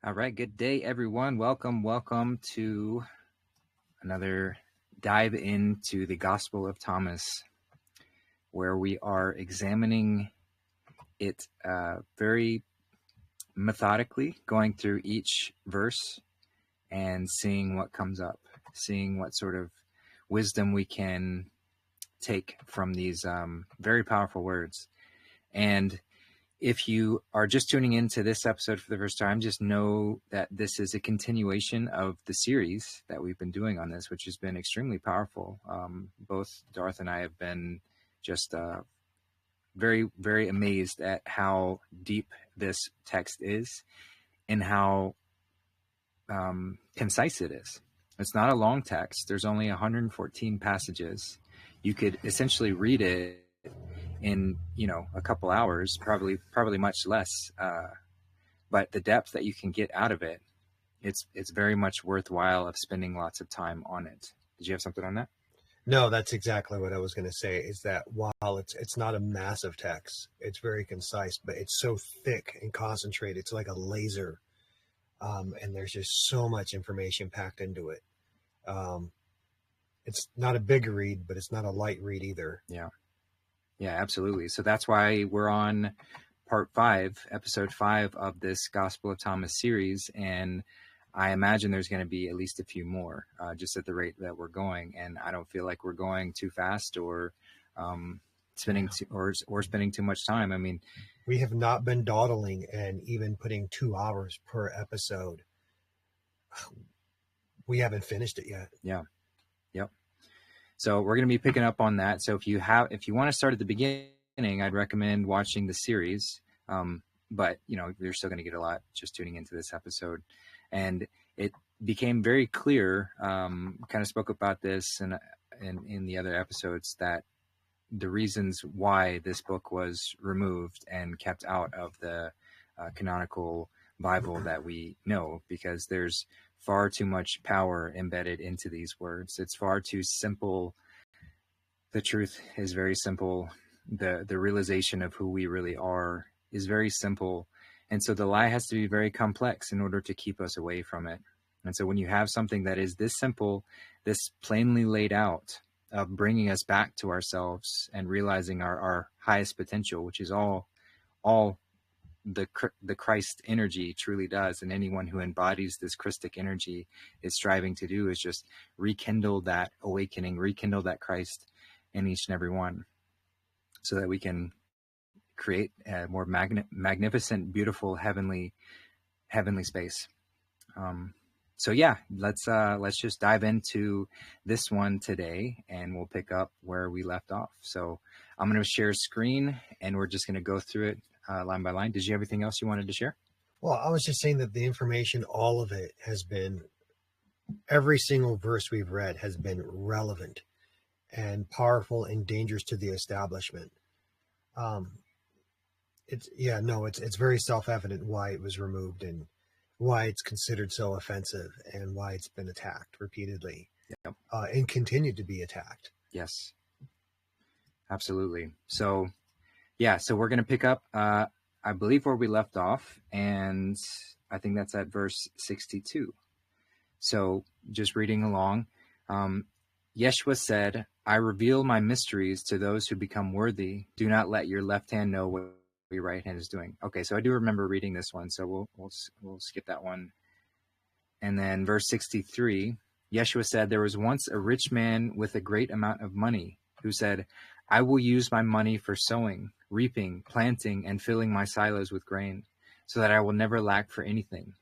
All right, good day, everyone. Welcome to another dive into the Gospel of Thomas, where we are examining it very methodically, going through each verse and seeing what comes up, seeing what sort of wisdom we can take from these very powerful words. And if you are just tuning into this episode for the first time, just know that this is a continuation of the series that we've been doing on this, which has been extremely powerful. Both Darth and I have been just very, very amazed at how deep this text is and how concise it is. It's not a long text. There's only 114 passages. You could essentially read it in a couple hours, probably much less, but the depth that you can get out of it, it's very much worthwhile of spending lots of time on it. Did you have something on that? No, that's exactly what I was going to say, is that while it's not a massive text, it's very concise, but it's so thick and concentrated. It's like a laser, and there's just so much information packed into it. It's not a big read, but it's not a light read either. Yeah, absolutely. So that's why we're on part 5, episode 5 of this Gospel of Thomas series. And I imagine there's going to be at least a few more, just at the rate that we're going. And I don't feel like we're going too fast or spending too much time. I mean, we have not been dawdling and even putting 2 hours per episode. We haven't finished it yet. Yeah. Yep. So we're going to be picking up on that. So if you want to start at the beginning, I'd recommend watching the series. But you're still going to get a lot just tuning into this episode. And it became very clear, kind of spoke about this in the other episodes, that the reasons why this book was removed and kept out of the canonical Bible that we know, because there's far too much power embedded into these words. It's far too simple. The truth is very simple. The realization of who we really are is very simple. And so the lie has to be very complex in order to keep us away from it. And so when you have something that is this simple, this plainly laid out, of bringing us back to ourselves and realizing our highest potential, which is all the Christ energy truly does, and anyone who embodies this Christic energy is striving to do, is just rekindle that awakening, rekindle that Christ in each and every one, so that we can create a more magnificent, beautiful, heavenly space. So yeah, let's just dive into this one today, and we'll pick up where we left off. So I'm going to share a screen, and we're just going to go through it line by line. Did you have anything else you wanted to share? Well, I was just saying that the information, all of it, has been, every single verse we've read has been relevant and powerful and dangerous to the establishment. It's very self-evident why it was removed and why it's considered so offensive and why it's been attacked repeatedly. Yep. And continued to be attacked. Yes, absolutely. So we're going to pick up, I believe, where we left off, and I think that's at verse 62. So just reading along, Ieshua said, "I reveal my mysteries to those who become worthy. Do not let your left hand know what your right hand is doing." Okay, so I do remember reading this one, so we'll skip that one. And then verse 63, Ieshua said, "There was once a rich man with a great amount of money who said, 'I will use my money for sowing, reaping, planting, and filling my silos with grain, so that I will never lack for anything.'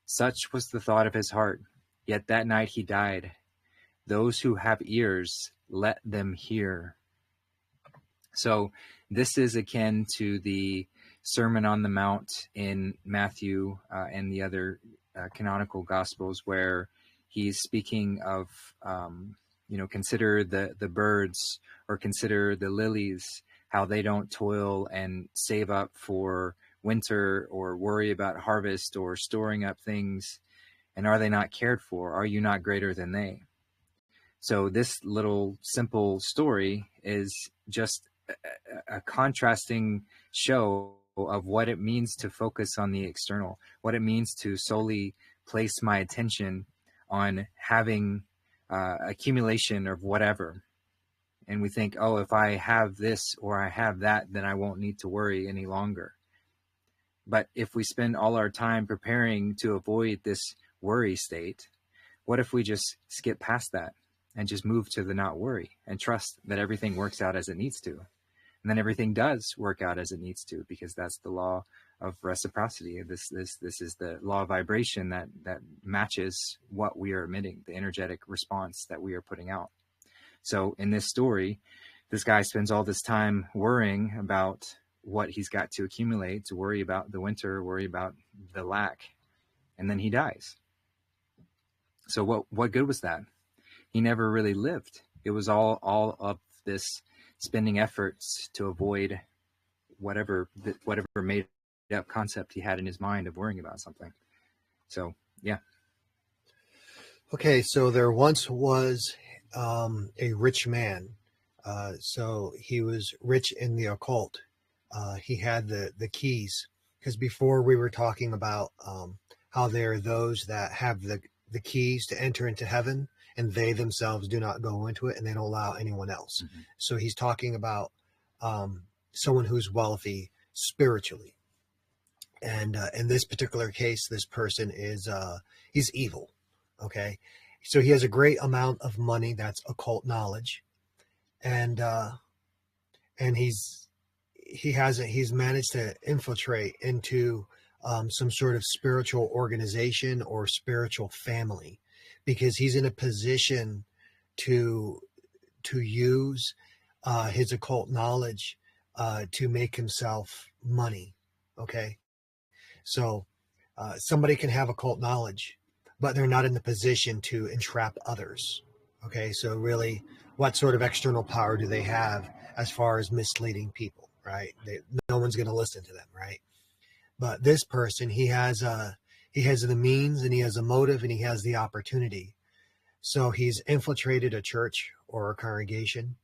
Such was the thought of his heart. Yet that night he died. Those who have ears, let them hear." So this is akin to the Sermon on the Mount in Matthew and the other canonical Gospels, where he's speaking of, consider the birds, or consider the lilies, how they don't toil and save up for winter or worry about harvest or storing up things. And are they not cared for? Are you not greater than they? So this little simple story is just a contrasting show of what it means to focus on the external, what it means to solely place my attention on having accumulation of whatever. And we think, oh, if I have this or I have that, then I won't need to worry any longer. But if we spend all our time preparing to avoid this worry state, what if we just skip past that and just move to the not worry and trust that everything works out as it needs to? And then everything does work out as it needs to, because that's the law of reciprocity. This is the law of vibration that matches what we are emitting, the energetic response that we are putting out. So in this story, this guy spends all this time worrying about what he's got to accumulate, to worry about the winter, worry about the lack, and then he dies. So what good was that? He never really lived. It was all of this spending efforts to avoid whatever made up concept he had in his mind of worrying about something. So, yeah. Okay, so there once was a rich man. So he was rich in the occult. He had the keys, because before we were talking about how there are those that have the keys to enter into heaven, and they themselves do not go into it, and they don't allow anyone else. Mm-hmm. So he's talking about someone who's wealthy spiritually. And in this particular case, this person is he's evil. Okay, so he has a great amount of money. That's occult knowledge, and he's managed to infiltrate into some sort of spiritual organization or spiritual family, because he's in a position to use his occult knowledge to make himself money. Okay, so somebody can have occult knowledge, but they're not in the position to entrap others. Okay, so really, what sort of external power do they have as far as misleading people, right? No one's going to listen to them, right? But this person, he has the means, and he has a motive, and he has the opportunity. So he's infiltrated a church or a congregation,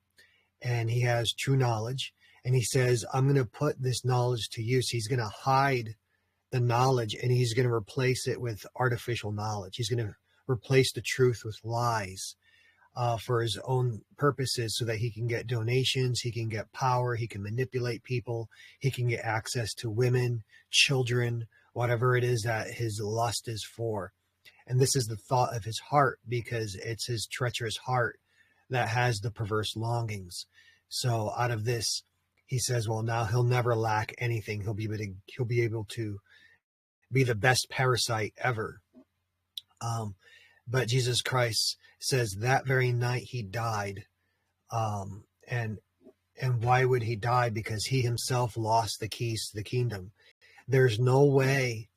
and he has true knowledge, and he says, I'm going to put this knowledge to use. He's going to hide the knowledge, and he's going to replace it with artificial knowledge. He's going to replace the truth with lies for his own purposes, so that he can get donations, he can get power, he can manipulate people, he can get access to women, children, whatever it is that his lust is for. And this is the thought of his heart, because it's his treacherous heart that has the perverse longings. So out of this, he says, well, now he'll never lack anything. He'll be able to be the best parasite ever. But Jesus Christ says that very night he died. And why would he die? Because he himself lost the keys to the kingdom. There's no way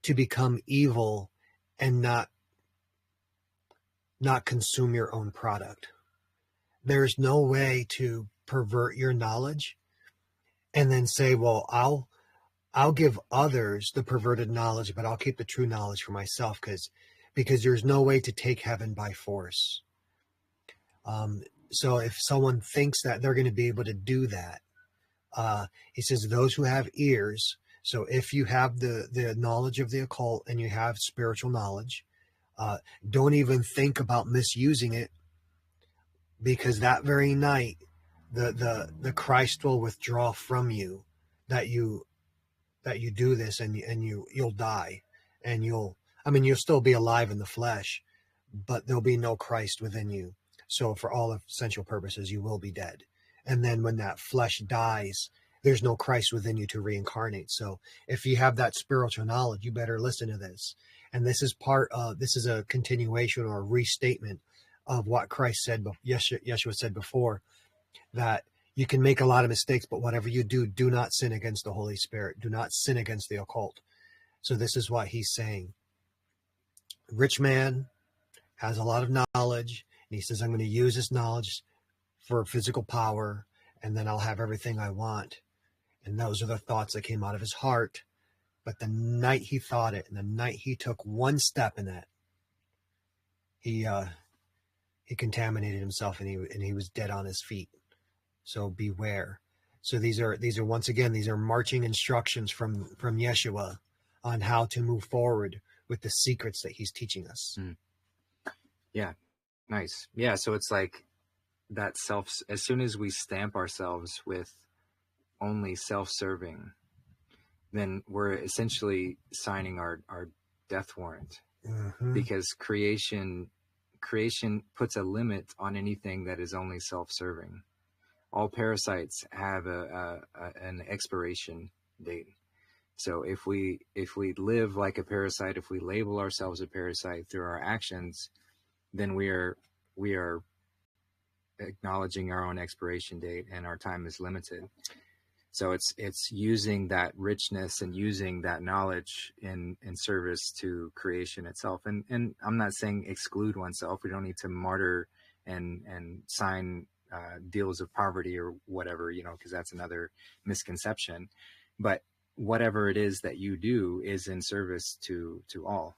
to become evil and not consume your own product. There's no way to pervert your knowledge and then say, well, I'll give others the perverted knowledge, but I'll keep the true knowledge for myself, because there's no way to take heaven by force. So if someone thinks that they're going to be able to do that, he says those who have ears. So if you have the knowledge of the occult and you have spiritual knowledge, don't even think about misusing it, because that very night, the Christ will withdraw from you that you do this, and you'll die, and you'll still be alive in the flesh, but there'll be no Christ within you. So for all essential purposes, you will be dead. And then when that flesh dies, there's no Christ within you to reincarnate. So if you have that spiritual knowledge, you better listen to this. And this is this is a continuation or a restatement of what Christ said, Yeshua said before, that you can make a lot of mistakes, but whatever you do, do not sin against the Holy Spirit. Do not sin against the occult. So this is what he's saying. Rich man has a lot of knowledge, and he says, I'm going to use this knowledge for physical power, and then I'll have everything I want. And those are the thoughts that came out of his heart. But the night he thought it, and the night he took one step in that, he contaminated himself, and he was dead on his feet. So beware. So these are once again, these are marching instructions from Ieshua on how to move forward with the secrets that he's teaching us. Yeah, nice. Yeah, so it's like that as soon as we stamp ourselves with only self-serving, then we're essentially signing our death warrant, because creation puts a limit on anything that is only self-serving. All parasites have an expiration date. So if we live like a parasite, if we label ourselves a parasite through our actions, then we are acknowledging our own expiration date, and our time is limited. So it's using that richness and using that knowledge in service to creation itself. And I'm not saying exclude oneself. We don't need to martyr and sign deals of poverty or whatever, because that's another misconception. But whatever it is that you do is in service to all.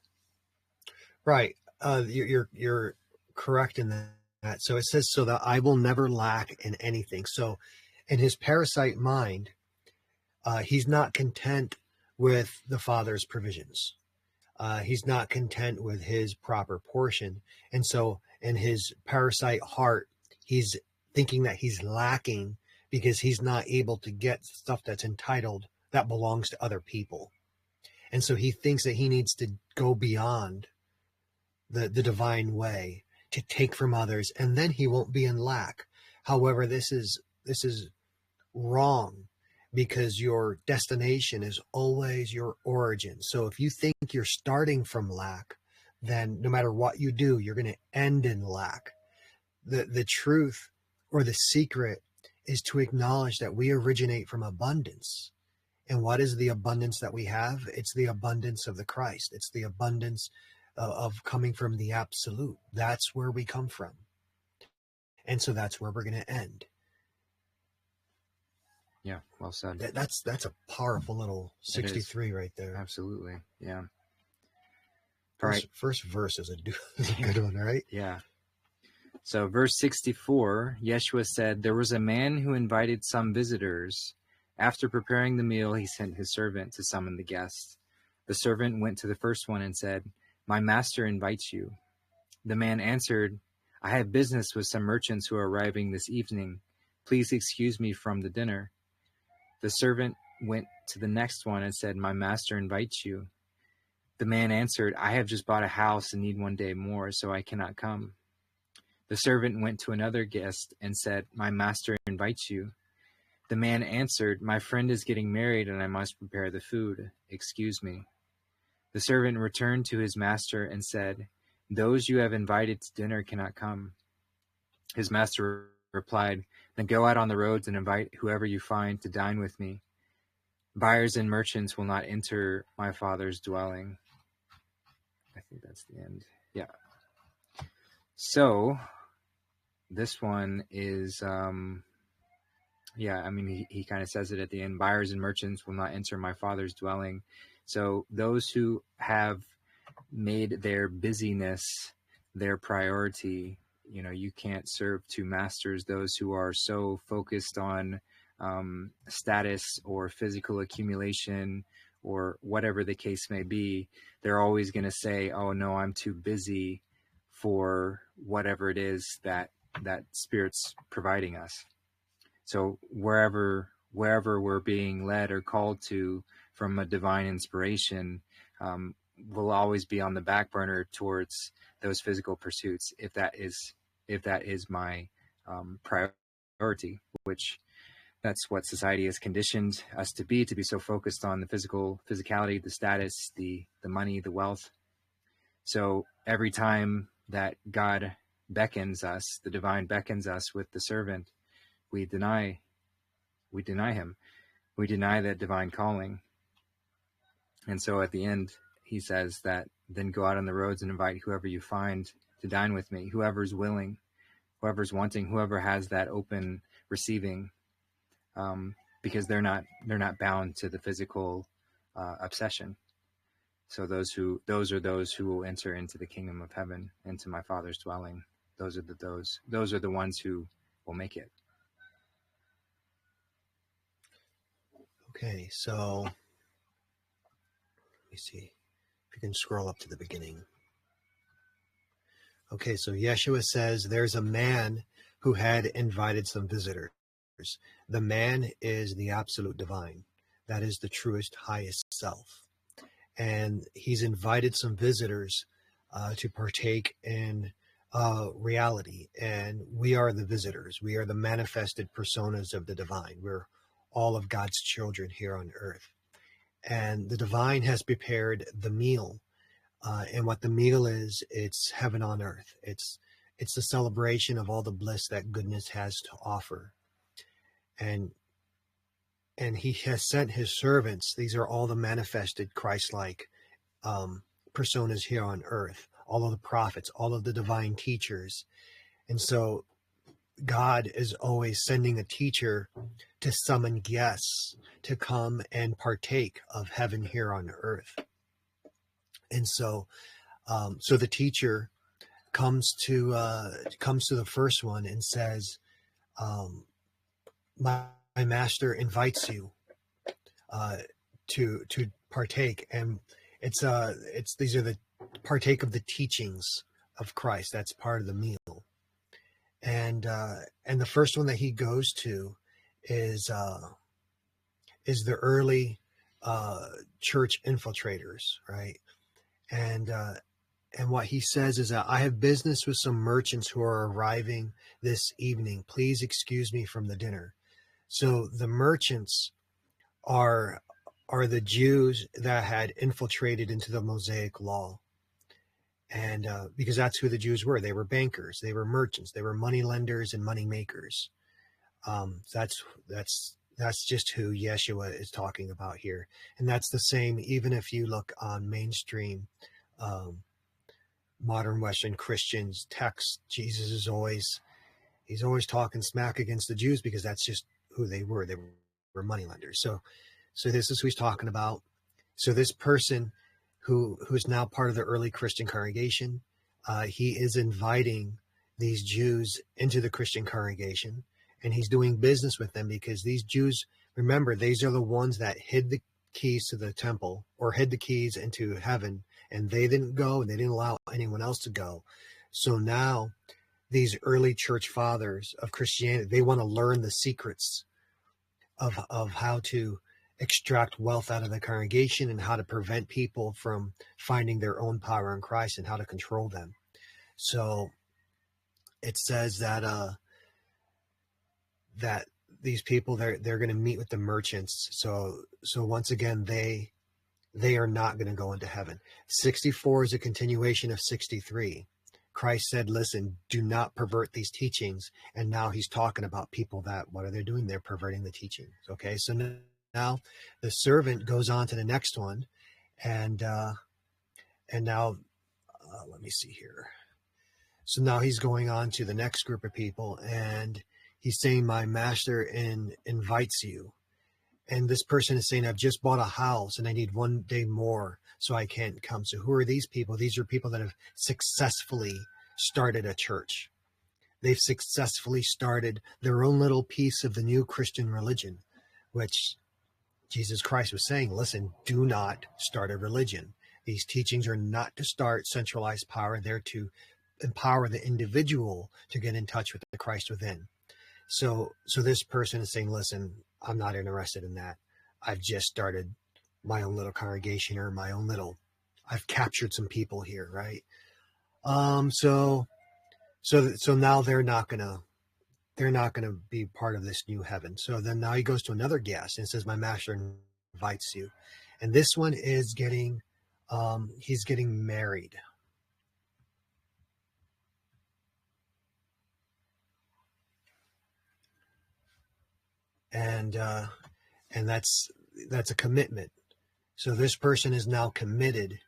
Right. You're correct in that. So it says, so that I will never lack in anything. So in his parasite mind, he's not content with the Father's provisions. He's not content with his proper portion. And so in his parasite heart, he's thinking that he's lacking because he's not able to get stuff that's entitled, that belongs to other people. And so he thinks that he needs to go beyond the divine way to take from others, and then he won't be in lack. However, this is wrong, because your destination is always your origin. So if you think you're starting from lack, then no matter what you do, you're going to end in lack. The truth, or the secret, is to acknowledge that we originate from abundance. And what is the abundance that we have? It's the abundance of the Christ. It's the abundance of coming from the absolute. That's where we come from. And so that's where we're going to end. Yeah, well said. That's a powerful little 63 right there. Absolutely, yeah. First verse is a good one, right? Yeah. So verse 64, Ieshua said, there was a man who invited some visitors. After preparing the meal, he sent his servant to summon the guests. The servant went to the first one and said, my master invites you. The man answered, I have business with some merchants who are arriving this evening. Please excuse me from the dinner. The servant went to the next one and said, my master invites you. The man answered, I have just bought a house and need one day more, so I cannot come. The servant went to another guest and said, my master invites you. The man answered, my friend is getting married and I must prepare the food. Excuse me. The servant returned to his master and said, those you have invited to dinner cannot come. His master replied, then go out on the roads and invite whoever you find to dine with me. Buyers and merchants will not enter my Father's dwelling. I think that's the end. Yeah. So this one is, he kind of says it at the end. Buyers and merchants will not enter my Father's dwelling. So those who have made their busyness their priority, you can't serve two masters. Those who are so focused on status or physical accumulation or whatever the case may be, they're always going to say, oh no, I'm too busy for whatever it is that Spirit's providing us. So wherever we're being led or called to from a divine inspiration, we'll always be on the back burner towards those physical pursuits, if that is my priority, which that's what society has conditioned us to be so focused on the physicality, the status, the money, the wealth. So every time that God beckons us, the divine beckons us with the servant, we deny him. We deny that divine calling. And so at the end, he says that then go out on the roads and invite whoever you find to dine with me, whoever's willing, whoever's wanting, whoever has that open receiving, because they're not bound to the physical obsession. So those are those who will enter into the kingdom of heaven, into my Father's dwelling. Those are the ones who will make it. Okay, so let me see if you can scroll up to the beginning. Okay, so Ieshua says there's a man who had invited some visitors. The man is the absolute divine. That is the truest, highest self. And he's invited some visitors to partake in reality. And we are the visitors. We are the manifested personas of the divine. We're all of God's children here on earth. And the divine has prepared the meal. And what the meal is, it's heaven on earth. It's the celebration of all the bliss that goodness has to offer. And he has sent his servants. These are all the manifested Christ-like personas here on earth, all of the prophets, all of the divine teachers. And so God is always sending a teacher to summon guests to come and partake of heaven here on earth. And so so the teacher comes to the first one and says, my master invites you to partake. And it's these are the partake of the teachings of Christ. That's part of the meal. And the first one that he goes to is the early church infiltrators, right? And what he says is that I have business with some merchants who are arriving this evening. Please excuse me from the dinner. So the merchants are the Jews that had infiltrated into the Mosaic law. And because that's who the Jews were. They were bankers, they were merchants, they were money lenders and money makers. That's just who Ieshua is talking about here. And that's the same even if you look on mainstream modern Western Christians texts. Jesus is always talking smack against the Jews because that's just who they were. They were money lenders. So this is who he's talking about. So this person who's now part of the early Christian congregation, he is inviting these Jews into the Christian congregation, and he's doing business with them because these Jews, remember, these are the ones that hid the keys to the temple or hid the keys into heaven, and they didn't go and they didn't allow anyone else to go. So now these early church fathers of Christianity, they want to learn the secrets of how to extract wealth out of the congregation and how to prevent people from finding their own power in Christ and how to control them. So it says that that these people, they're going to meet with the merchants. So once again, they are not going to go into heaven. 64 is a continuation of 63. Christ said, listen, do not pervert these teachings. And now he's talking about people that, what are they doing? They're perverting the teachings. Okay, so now the servant goes on to the next one. And now, let me see here. So now he's going on to the next group of people, and he's saying, my master invites you. And this person is saying, I've just bought a house and I need one day more, so I can't come. So who are these people? These are people that have successfully started a church. They've successfully started their own little piece of the new Christian religion, which Jesus Christ was saying, listen, do not start a religion. These teachings are not to start centralized power. They're to empower the individual to get in touch with the Christ within. So this person is saying, listen, I'm not interested in that. I've just started my own little congregation, or I've captured some people here, right? So now they're not gonna be part of this new heaven. So then now he goes to another guest and says, my master invites you. And this one is he's getting married. And that's a commitment. So this person is now committed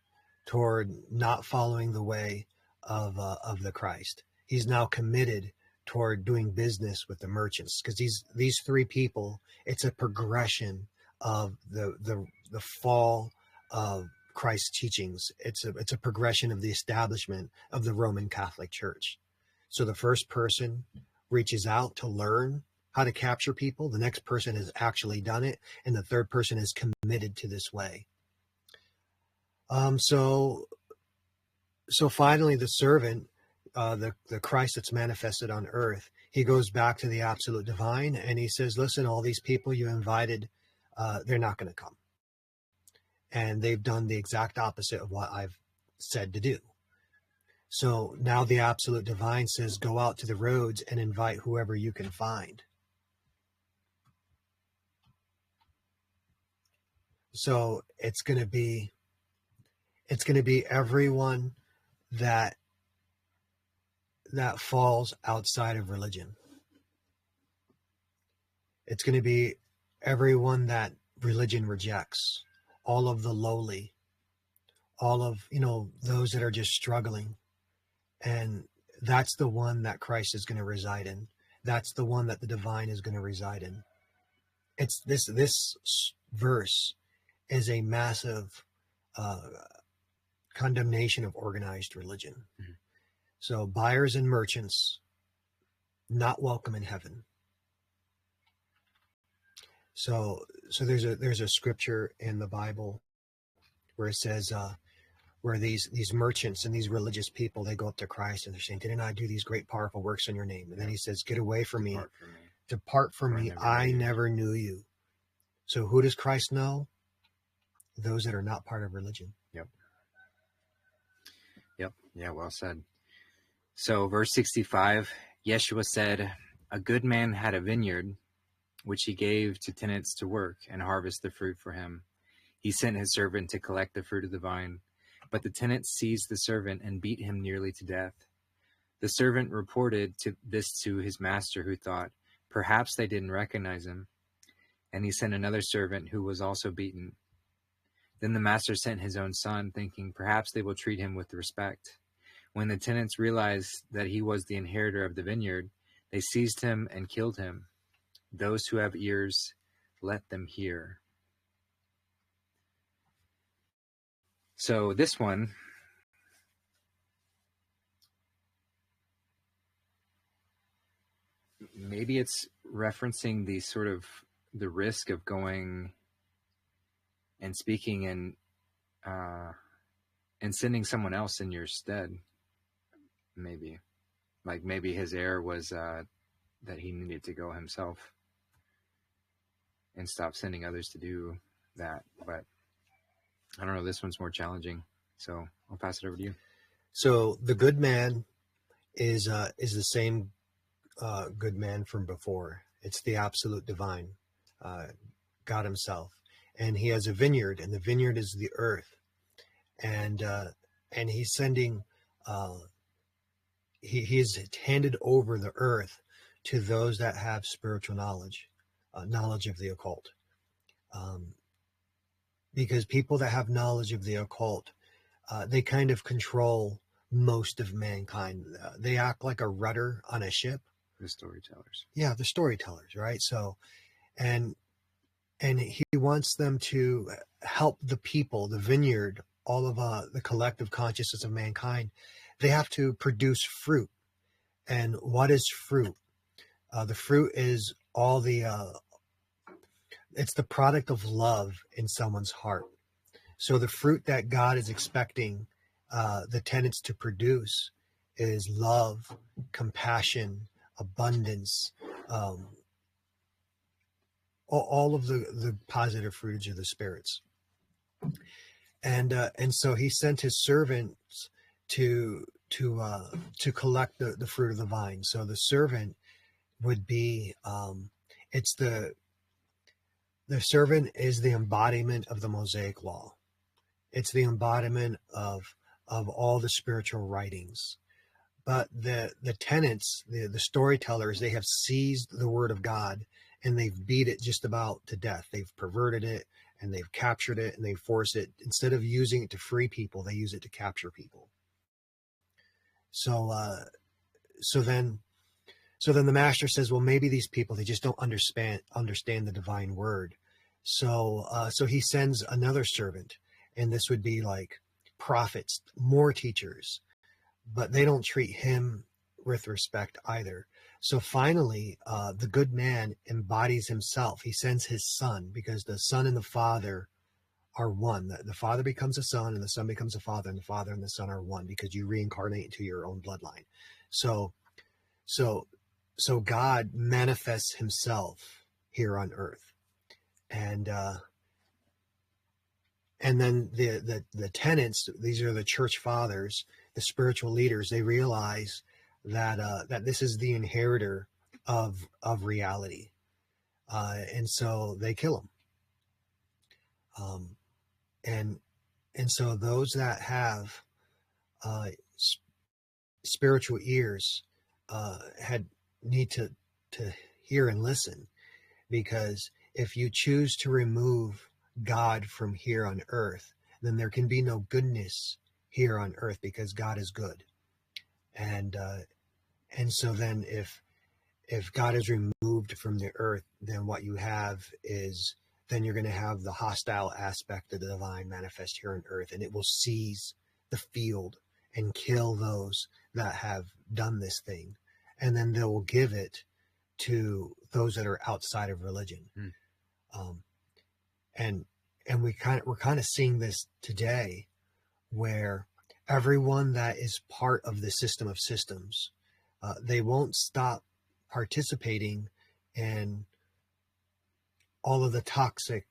toward not following the way of the Christ. He's now committed toward doing business with the merchants, because these three people, it's a progression of the fall of Christ's teachings. It's a progression of the establishment of the Roman Catholic Church. So the first person reaches out to learn how to capture people. The next person has actually done it, and the third person is committed to this way. So finally, the servant, the Christ that's manifested on earth, he goes back to the absolute divine, and he says, listen, all these people you invited, they're not going to come. And they've done the exact opposite of what I've said to do. So now the absolute divine says, go out to the roads and invite whoever you can find. So it's going to be everyone that falls outside of religion. It's going to be everyone that religion rejects, all of the lowly, all of, those that are just struggling. And that's the one that Christ is going to reside in. That's the one that the divine is going to reside in. It's this verse is a massive condemnation of organized religion. Mm-hmm. So buyers and merchants, not welcome in heaven. So there's a scripture in the Bible where it says, where these merchants and these religious people, they go up to Christ and they're saying, didn't I do these great powerful works in your name? And then he says, get away from me. Depart from me. I never knew you. So who does Christ know? Those that are not part of religion. Yep. Yeah, well said. So verse 65, Ieshua said, a good man had a vineyard, which he gave to tenants to work and harvest the fruit for him. He sent his servant to collect the fruit of the vine, but the tenants seized the servant and beat him nearly to death. The servant reported this to his master, who thought, perhaps they didn't recognize him. And he sent another servant who was also beaten. Then the master sent his own son, thinking, perhaps they will treat him with respect. When the tenants realized that he was the inheritor of the vineyard, they seized him and killed him. Those who have ears, let them hear. So this one, maybe it's referencing the risk of going and speaking and sending someone else in your stead. Maybe his error was that he needed to go himself and stop sending others to do that. But I don't know, this one's more challenging, so I'll pass it over to you. So the good man is the same good man from before. It's the absolute divine, God himself. And he has a vineyard, and the vineyard is the earth. And he's sending, he has handed over the earth to those that have spiritual knowledge, knowledge of the occult. Because people that have knowledge of the occult, they kind of control most of mankind. They act like a rudder on a ship. The storytellers. Yeah, the storytellers, right? So, and he wants them to help the people, the vineyard, all of the collective consciousness of mankind. They have to produce fruit. And what is fruit? The fruit is all it's the product of love in someone's heart. So the fruit that God is expecting the tenants to produce is love, compassion, abundance, all of the positive fruits of the spirits. And so he sent his servants to collect the fruit of the vine. So the servant would be the servant is the embodiment of the Mosaic law. It's the embodiment of all the spiritual writings. But the tenants, the storytellers, they have seized the word of God and they've beat it just about to death. They've perverted it and they've captured it and they force it. Instead of using it to free people, they use it to capture people. So then the master says, well, maybe these people, they just don't understand the divine word. So he sends another servant, and this would be like prophets, more teachers, but they don't treat him with respect either. So finally, the good man embodies himself. He sends his son, because the son and the father are one. The father becomes a son, and the son becomes a father, and the father and the son are one, because you reincarnate into your own bloodline. So God manifests himself here on earth. And then the tenants, these are the church fathers, the spiritual leaders, they realize that this is the inheritor of reality, and so they kill him. And so those that have spiritual ears need to hear and listen, because if you choose to remove God from here on earth, then there can be no goodness here on earth, because God is good. And so then if God is removed from the earth, then what you have is, then you're going to have the hostile aspect of the divine manifest here on earth, and it will seize the field and kill those that have done this thing. And then they will give it to those that are outside of religion. And we're kind of seeing this today, where everyone that is part of the system of systems, they won't stop participating in all of the toxic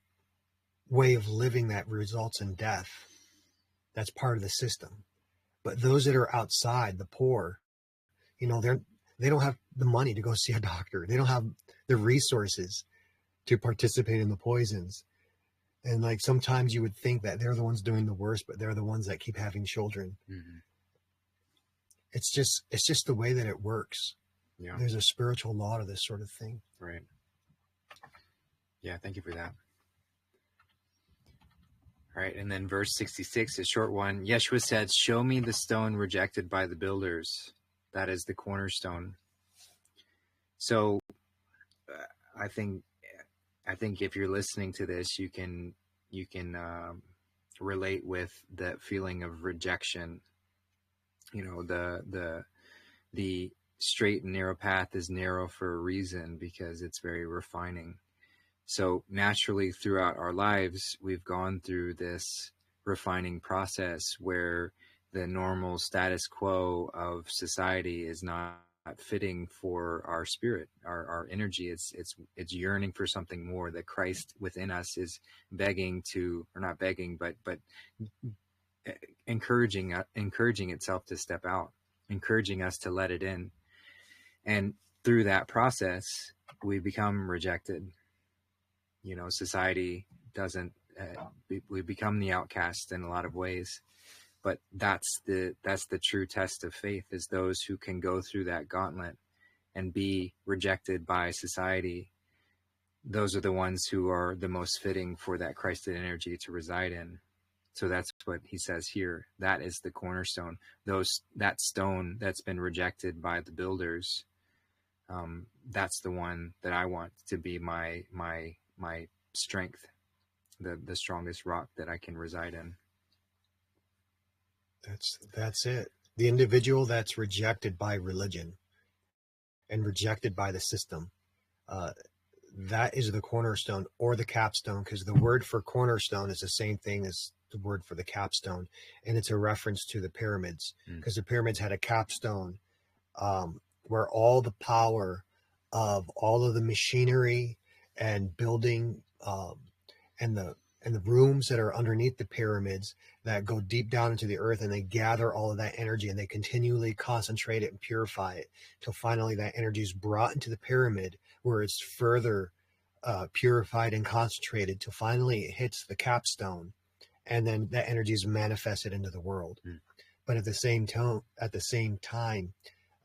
way of living that results in death. That's part of the system. But those that are outside, the poor, they don't have the money to go see a doctor. They don't have the resources to participate in the poisons. And like, sometimes you would think that they're the ones doing the worst, but they're the ones that keep having children. Mm-hmm. It's just the way that it works. Yeah. There's a spiritual law to this sort of thing. Right. Yeah. Thank you for that. All right. And then verse 66, a short one. Ieshua said, "Show me the stone rejected by the builders. That is the cornerstone." So I think if you're listening to this, you can relate with that feeling of rejection. The straight and narrow path is narrow for a reason, because it's very refining. So naturally, throughout our lives, we've gone through this refining process where the normal status quo of society is not fitting for our spirit, our energy. It's yearning for something more. That Christ within us is begging to, or not begging, but encouraging itself to step out, encouraging us to let it in. And through that process, we become rejected. Society doesn't, we become the outcast in a lot of ways. But that's the true test of faith, is those who can go through that gauntlet and be rejected by society. Those are the ones who are the most fitting for that Christed energy to reside in. So that's what he says here. That is the cornerstone. That stone that's been rejected by the builders, that's the one that I want to be my strength, the strongest rock that I can reside in. That's it. The individual that's rejected by religion and rejected by the system, that is the cornerstone, or the capstone, because the word for cornerstone is the same thing as the word for the capstone, and it's a reference to the pyramids, because the pyramids had a capstone where all the power of all of the machinery and building and the rooms that are underneath the pyramids that go deep down into the earth, and they gather all of that energy and they continually concentrate it and purify it till finally that energy is brought into the pyramid, where it's further purified and concentrated till finally it hits the capstone, and then that energy is manifested into the world. But at the same time,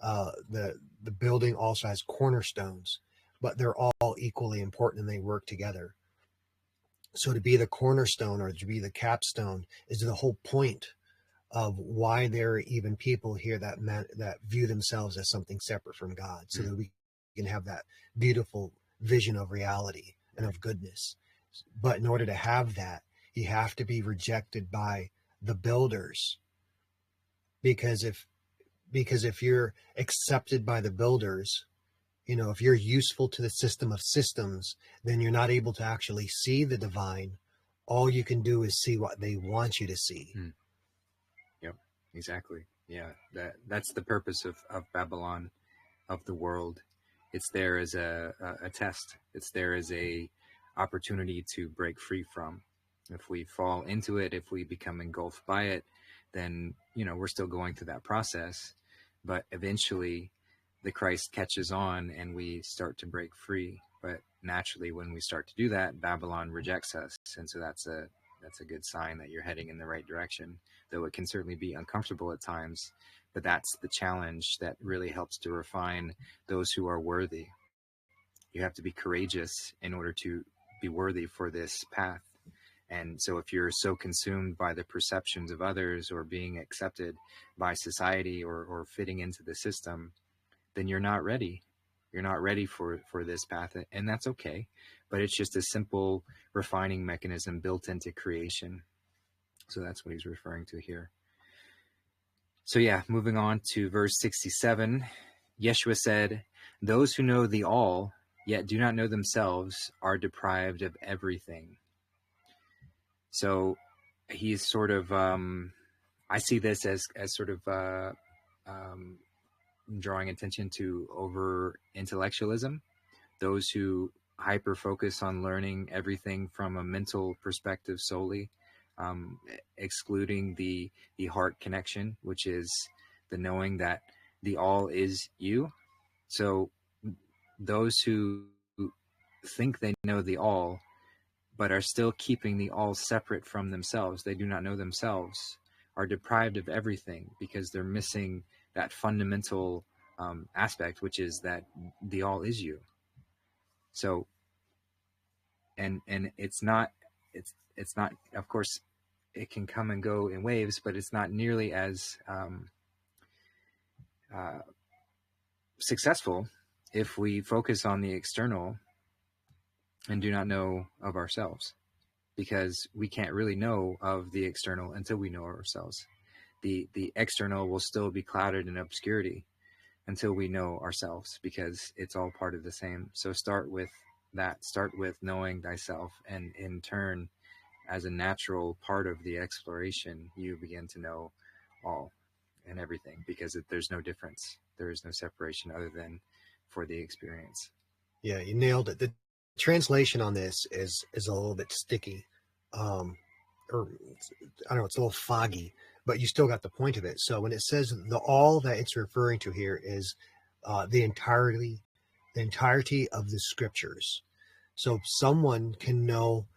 the building also has cornerstones, but they're all equally important and they work together. So to be the cornerstone, or to be the capstone, is the whole point of why there are even people here that view themselves as something separate from God, so that we can have that beautiful vision of reality and of goodness. But in order to have that, you have to be rejected by the builders, because Because if you're accepted by the builders, if you're useful to the system of systems, then you're not able to actually see the divine. All you can do is see what they want you to see. Yep, exactly. Yeah, that's the purpose of Babylon, of the world. It's there as a test. It's there as a opportunity to break free from. If we fall into it, if we become engulfed by it, then we're still going through that process. But eventually, the Christ catches on, and we start to break free. But naturally, when we start to do that, Babylon rejects us, and so that's a good sign that you're heading in the right direction. Though it can certainly be uncomfortable at times, but that's the challenge that really helps to refine those who are worthy. You have to be courageous in order to be worthy for this path. And so if you're so consumed by the perceptions of others, or being accepted by society, or fitting into the system, then you're not ready. You're not ready for this path, and that's okay. But it's just a simple refining mechanism built into creation. So that's what he's referring to here. So yeah, moving on to verse 67, Ieshua said, "Those who know the all, yet do not know themselves, are deprived of everything." So he's sort of, I see this as sort of drawing attention to over intellectualism, those who hyper focus on learning everything from a mental perspective solely, excluding the heart connection, which is the knowing that the all is you. So those who think they know the all, but are still keeping the all separate from themselves, they do not know themselves, are deprived of everything, because they're missing that fundamental aspect, which is that the all is you. So, and it's not, of course, it can come and go in waves, but it's not nearly as successful if we focus on the external and do not know of ourselves, because we can't really know of the external until we know ourselves. The external will still be clouded in obscurity until we know ourselves, because it's all part of the same. So start with that. Start with knowing thyself, and in turn, as a natural part of the exploration, you begin to know all and everything, because there's no difference. There is no separation other than for the experience. Yeah, you nailed it. The translation on this is a little bit sticky, or I don't know, it's a little foggy, but you still got the point of it. So when it says the all that it's referring to here is the entirety of the scriptures. So someone can know,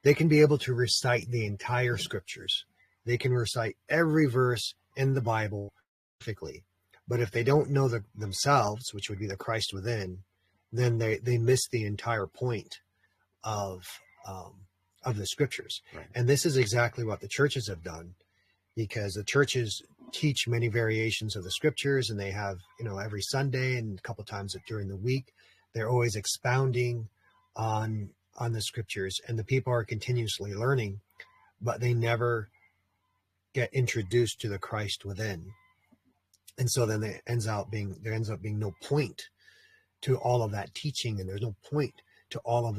they can be able to recite the entire scriptures. They can recite every verse in the Bible perfectly. But if they don't know themselves, which would be the Christ within, then they miss the entire point of the scriptures. Right. And this is exactly what the churches have done, because the churches teach many variations of the scriptures, and they have, every Sunday and a couple times during the week, they're always expounding on the scriptures, and the people are continuously learning, but they never get introduced to the Christ within. And so then there ends up being no point to all of that teaching, and there's no point to all of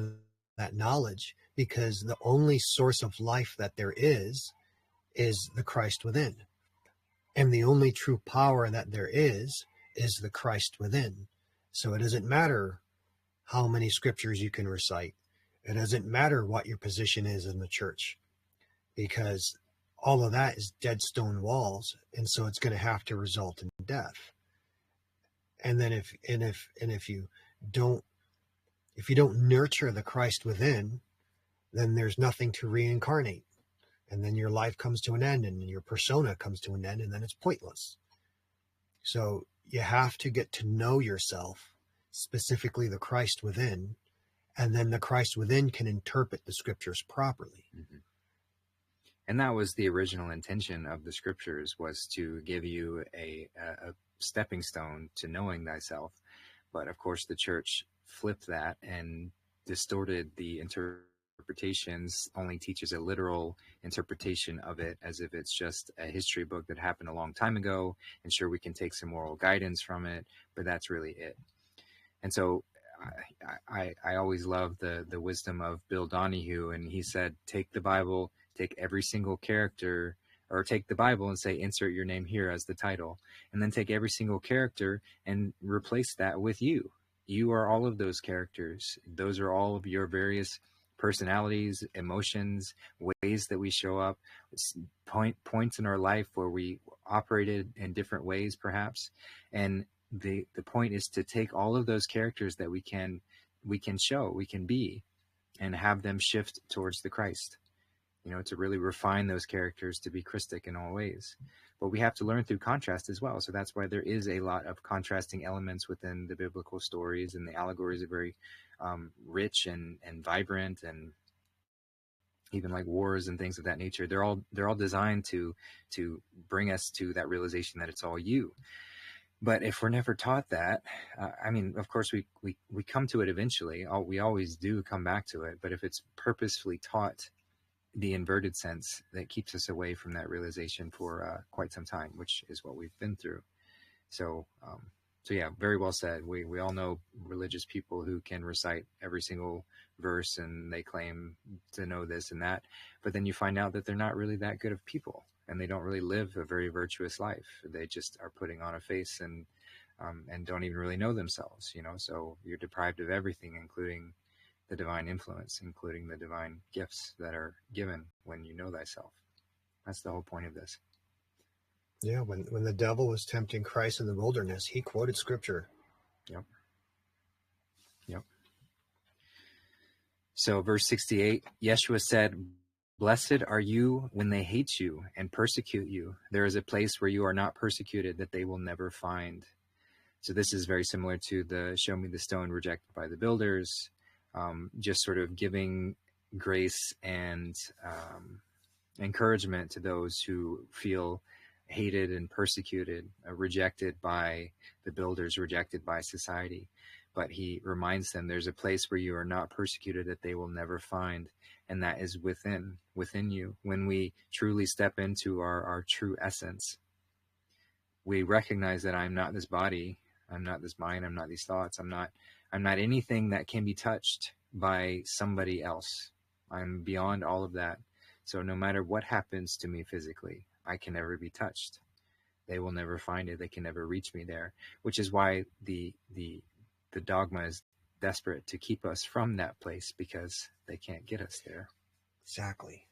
that knowledge, because the only source of life that there is the Christ within. And the only true power that there is the Christ within. So it doesn't matter how many scriptures you can recite. It doesn't matter what your position is in the church, because all of that is dead stone walls, and so it's going to have to result in death. And then if you don't nurture the Christ within, then there's nothing to reincarnate, and then your life comes to an end, and your persona comes to an end, and then it's pointless. So you have to get to know yourself, specifically the Christ within, and then the Christ within can interpret the scriptures properly. Mm-hmm. And that was the original intention of the scriptures, was to give you a stepping stone to knowing thyself. But of course, the church flipped that and distorted the interpretation interpretations only teaches a literal interpretation of it, as if it's just a history book that happened a long time ago, and sure, we can take some moral guidance from it, but that's really it. And so I always love the wisdom of Bill Donahue, and he said, take the Bible, take every single character, or take the Bible and say, insert your name here as the title, and then take every single character and replace that with you. You are all of those characters. Those are all of your various personalities, emotions, ways that we show up, points in our life where we operated in different ways, perhaps. And the point is to take all of those characters that we can show, we can be, and have them shift towards the Christ. You know, to really refine those characters to be Christic in all ways. But we have to learn through contrast as well. So that's why there is a lot of contrasting elements within the biblical stories, and the allegories are very rich and vibrant, and even like wars and things of that nature. They're all designed to bring us to that realization that it's all you. But if we're never taught that, I mean, of course we come to it eventually. We always do come back to it. But if it's purposefully taught the inverted sense, that keeps us away from that realization for quite some time, which is what we've been through. So yeah, very well said. We all know religious people who can recite every single verse, and they claim to know this and that, but then you find out that they're not really that good of people, and they don't really live a very virtuous life. They just are putting on a face and don't even really know themselves, you know. So you're deprived of everything, including the divine influence, including the divine gifts that are given when you know thyself. That's the whole point of this. Yeah, when the devil was tempting Christ in the wilderness, he quoted scripture. Yep. So verse 68, Ieshua said, "Blessed are you when they hate you and persecute you. There is a place where you are not persecuted that they will never find." So this is very similar to the show me the stone rejected by the builders. Just sort of giving grace and encouragement to those who feel hated and persecuted, rejected by the builders, rejected by society. But he reminds them there's a place where you are not persecuted that they will never find, and that is within you. When we truly step into our true essence, we recognize that I'm not this body, I'm not this mind, I'm not these thoughts, I'm not anything that can be touched by somebody else. I'm beyond all of that. So no matter what happens to me physically, I can never be touched. They will never find it. They can never reach me there, which is why the dogma is desperate to keep us from that place, because they can't get us there. Exactly.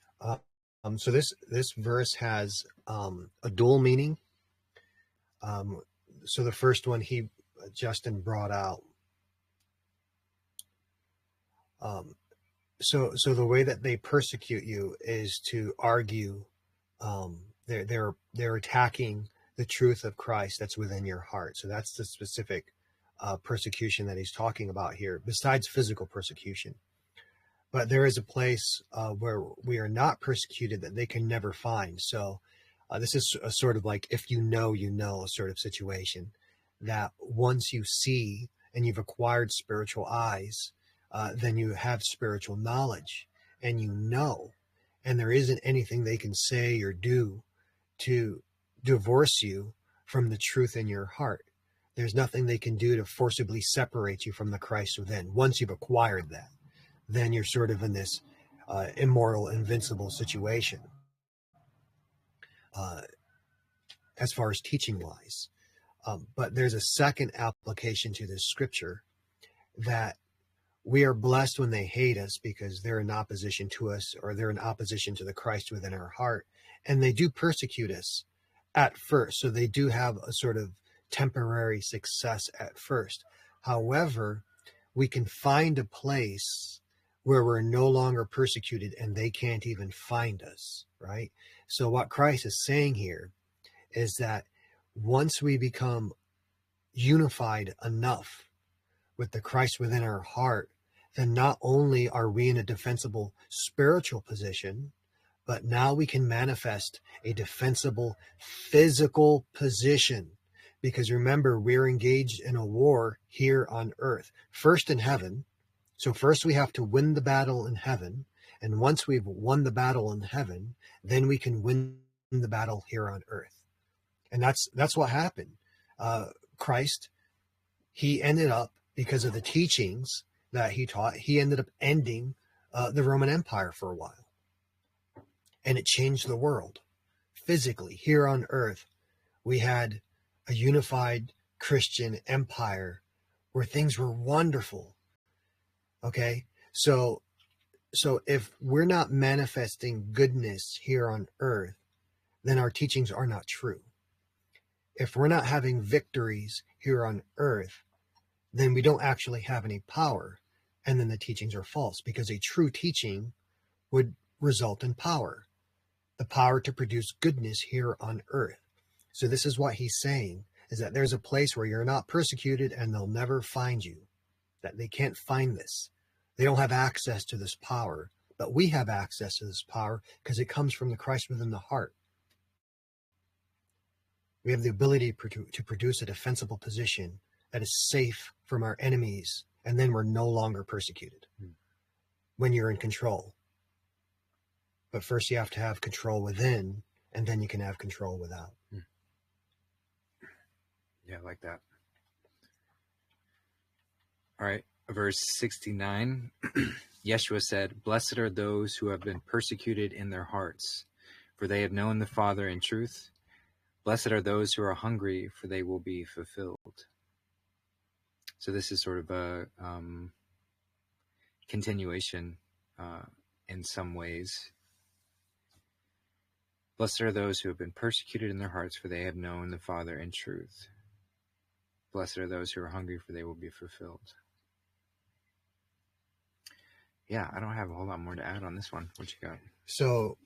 So this verse has a dual meaning. So the first one Justin brought out. So the way that they persecute you is to argue. They're attacking the truth of Christ that's within your heart. So that's the specific persecution that he's talking about here, besides physical persecution. But there is a place where we are not persecuted that they can never find. So this is a sort of like, if you know sort of situation, that once you see and you've acquired spiritual eyes, then you have spiritual knowledge, and you know, and there isn't anything they can say or do to divorce you from the truth in your heart. There's nothing they can do to forcibly separate you from the Christ within. Once you've acquired that, then you're sort of in this immortal, invincible situation as far as teaching-wise. But there's a second application to this scripture, that we are blessed when they hate us because they're in opposition to us, or they're in opposition to the Christ within our heart. And they do persecute us at first. So they do have a sort of temporary success at first. However, we can find a place where we're no longer persecuted and they can't even find us, right? So what Christ is saying here is that once we become unified enough with the Christ within our heart, then not only are we in a defensible spiritual position, but now we can manifest a defensible physical position. Because remember, we're engaged in a war here on earth, first in heaven. So first we have to win the battle in heaven. And once we've won the battle in heaven, then we can win the battle here on earth. And that's what happened. Christ, he ended up, because of the teachings that he taught, he ended up ending the Roman Empire for a while. And it changed the world. Physically, here on earth, we had a unified Christian empire where things were wonderful. Okay? So if we're not manifesting goodness here on earth, then our teachings are not true. If we're not having victories here on earth, then we don't actually have any power. And then the teachings are false, because a true teaching would result in power, the power to produce goodness here on earth. So this is what he's saying, is that there's a place where you're not persecuted and they'll never find you, that they can't find this. They don't have access to this power, but we have access to this power because it comes from the Christ within the heart. We have the ability to produce a defensible position that is safe from our enemies, and then we're no longer persecuted when you're in control. But first you have to have control within, and then you can have control without. Yeah, I like that. All right, verse 69. Ieshua said, "Blessed are those who have been persecuted in their hearts, for they have known the Father in truth. Blessed are those who are hungry, for they will be fulfilled." So this is sort of a continuation in some ways. Blessed are those who have been persecuted in their hearts, for they have known the Father in truth. Blessed are those who are hungry, for they will be fulfilled. Yeah, I don't have a whole lot more to add on this one. What you got? So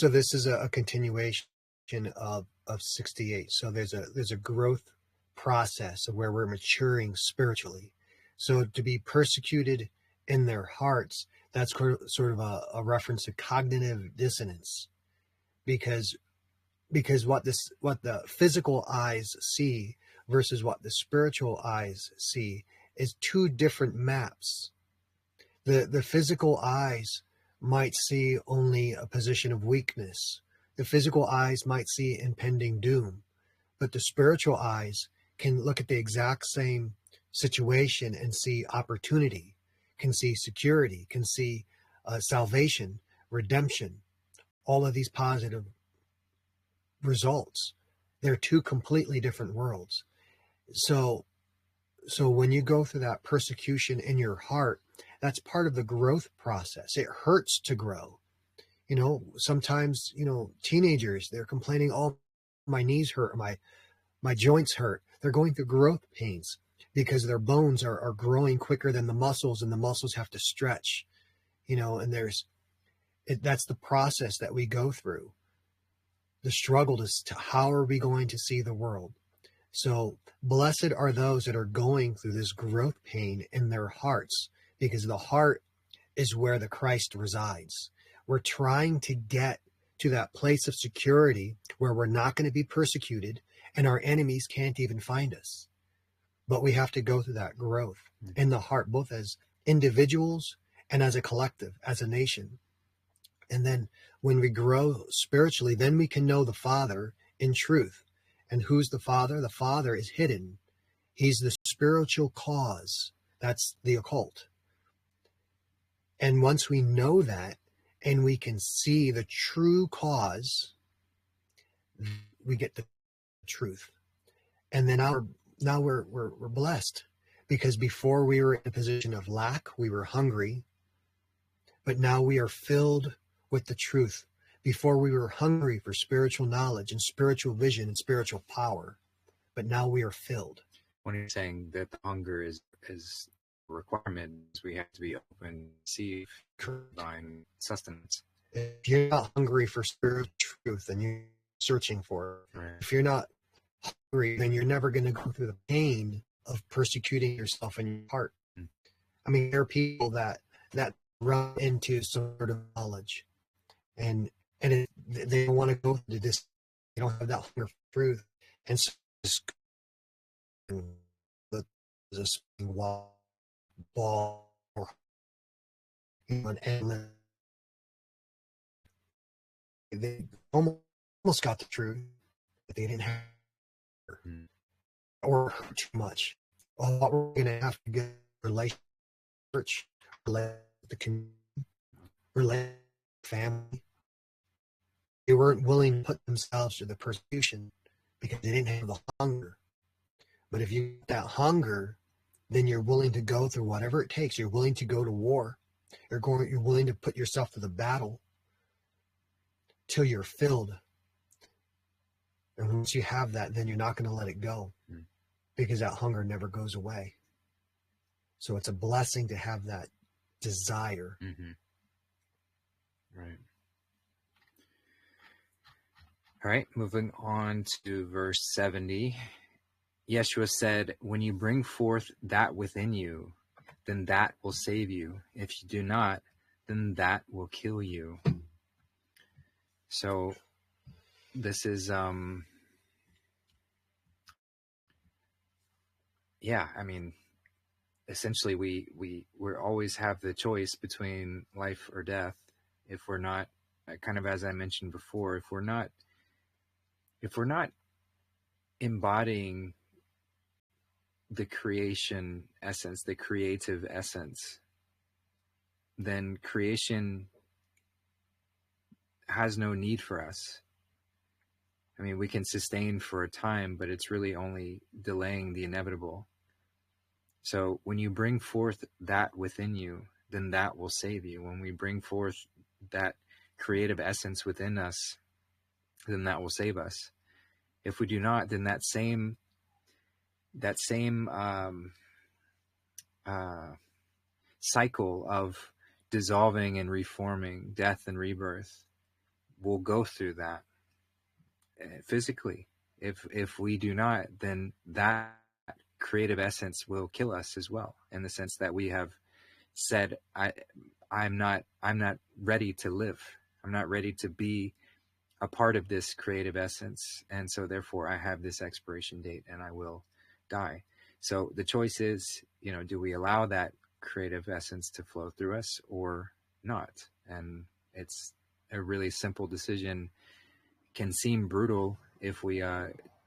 this is a continuation of 68. So there's a growth process of where we're maturing spiritually. So to be persecuted in their hearts, that's sort of a reference to cognitive dissonance, because what the physical eyes see versus what the spiritual eyes see is two different maps. The physical eyes might see only a position of weakness. The physical eyes might see impending doom, but the spiritual eyes can look at the exact same situation and see opportunity, can see security, can see salvation, redemption, all of these positive results. They're two completely different worlds. So when you go through that persecution in your heart, that's part of the growth process. It hurts to grow. Sometimes, teenagers, they're complaining, "Oh, my knees hurt, my joints hurt." They're going through growth pains because their bones are growing quicker than the muscles, and the muscles have to stretch, and that's the process that we go through. The struggle is to how are we going to see the world? So blessed are those that are going through this growth pain in their hearts, because the heart is where the Christ resides. We're trying to get to that place of security where we're not going to be persecuted and our enemies can't even find us. But we have to go through that growth in the heart, both as individuals and as a collective, as a nation. And then when we grow spiritually, then we can know the Father in truth. And who's the Father? The Father is hidden. He's the spiritual cause. That's the occult. And once we know that, and we can see the true cause, we get the truth. And then now we're blessed, because before we were in a position of lack, we were hungry, but now we are filled with the truth. Before we were hungry for spiritual knowledge and spiritual vision and spiritual power, but now we are filled. When you're saying that the hunger is requirement, we have to be open to receive divine sustenance. If you're not hungry for spiritual truth, then you're searching for it. Right. If you're not hungry, then you're never going to go through the pain of persecuting yourself in your heart. I mean, there are people that run into some sort of knowledge, and they don't want to go through this. They don't have that hunger for truth, and so there's a ball, an endless. They almost got the truth, but they didn't have or too much. A lot we're going to have to get relationship, church, relate the community, relate family. They weren't willing to put themselves through the persecution because they didn't have the hunger. But if you get that hunger, then you're willing to go through whatever it takes. You're willing to go to war. You're willing to put yourself to the battle till you're filled. And once you have that, then you're not going to let it go because that hunger never goes away. So it's a blessing to have that desire. Mm-hmm. Right. All right, moving on to verse 70. Ieshua said, when you bring forth that within you, then that will save you. If you do not, then that will kill you. So this is, essentially we always have the choice between life or death. If we're not, kind of as I mentioned before, if we're not embodying the creation essence, the creative essence, then creation has no need for us. I mean, we can sustain for a time, but it's really only delaying the inevitable. So when you bring forth that within you, then that will save you. When we bring forth that creative essence within us, then that will save us. If we do not, then that same cycle of dissolving and reforming, death and rebirth, will go through that physically. If we do not, then that creative essence will kill us as well, in the sense that we have said, I'm not ready to live. I'm not ready to be a part of this creative essence, and so therefore I have this expiration date and I will die. So the choice is, do we allow that creative essence to flow through us or not? And it's a really simple decision. Can seem brutal if we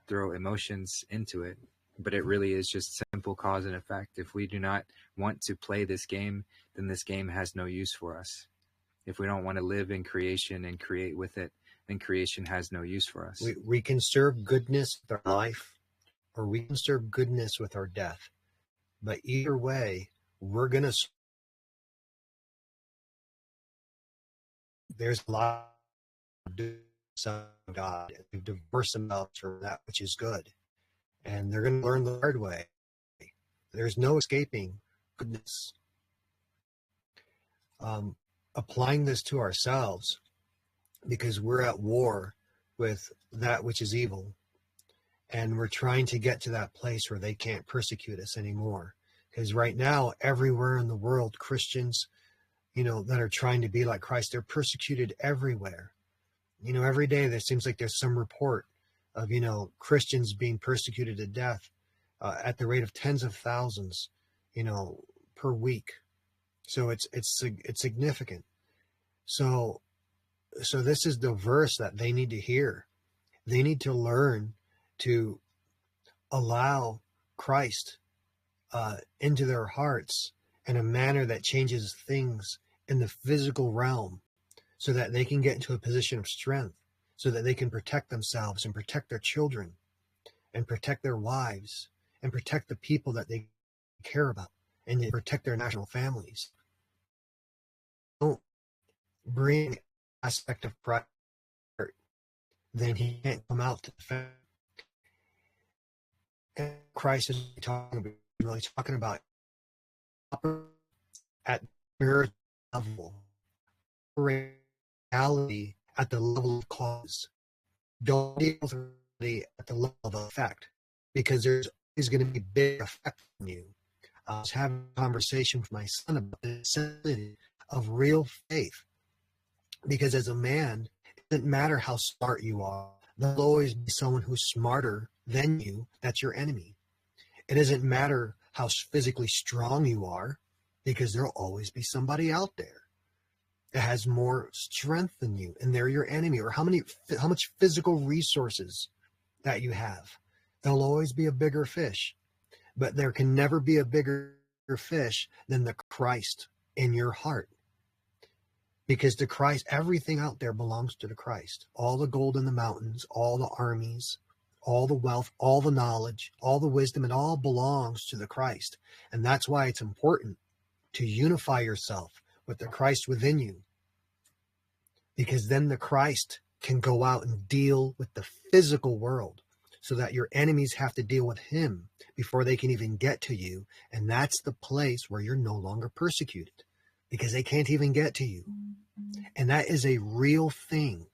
throw emotions into it, but it really is just simple cause and effect. If we do not want to play this game, then this game has no use for us. If we don't want to live in creation and create with it, then creation has no use for us. We can serve goodness with our life, or we can serve goodness with our death. But either way, we're going to... There's a lot of Son of God to divorce themselves from that which is good. And they're going to learn the hard way. There's no escaping goodness. Applying this to ourselves, because we're at war with that which is evil, and we're trying to get to that place where they can't persecute us anymore. Because right now, everywhere in the world, Christians, that are trying to be like Christ, they're persecuted everywhere. Every day there seems like there's some report of, Christians being persecuted to death at the rate of tens of thousands, per week. So it's significant. So this is the verse that they need to hear. They need to learn to allow Christ into their hearts in a manner that changes things in the physical realm, so that they can get into a position of strength, so that they can protect themselves and protect their children and protect their wives and protect the people that they care about and protect their national families. Don't bring aspect of pride, then he can't come out to defend. And Christ is really talking about at mirror level, reality at the level of cause. Don't deal with reality at the level of effect, because there's going to be a big effect on you. I was having a conversation with my son about the necessity of real faith, because as a man, it doesn't matter how smart you are. There'll always be someone who's smarter than you that's your enemy. It doesn't matter how physically strong you are, because there'll always be somebody out there that has more strength than you, and they're your enemy, or how much physical resources that you have. There'll always be a bigger fish, but there can never be a bigger fish than the Christ in your heart. Because the Christ, everything out there belongs to the Christ. All the gold in the mountains, all the armies, all the wealth, all the knowledge, all the wisdom, it all belongs to the Christ. And that's why it's important to unify yourself with the Christ within you. Because then the Christ can go out and deal with the physical world, so that your enemies have to deal with him before they can even get to you. And that's the place where you're no longer persecuted, because they can't even get to you. And that is a real thing.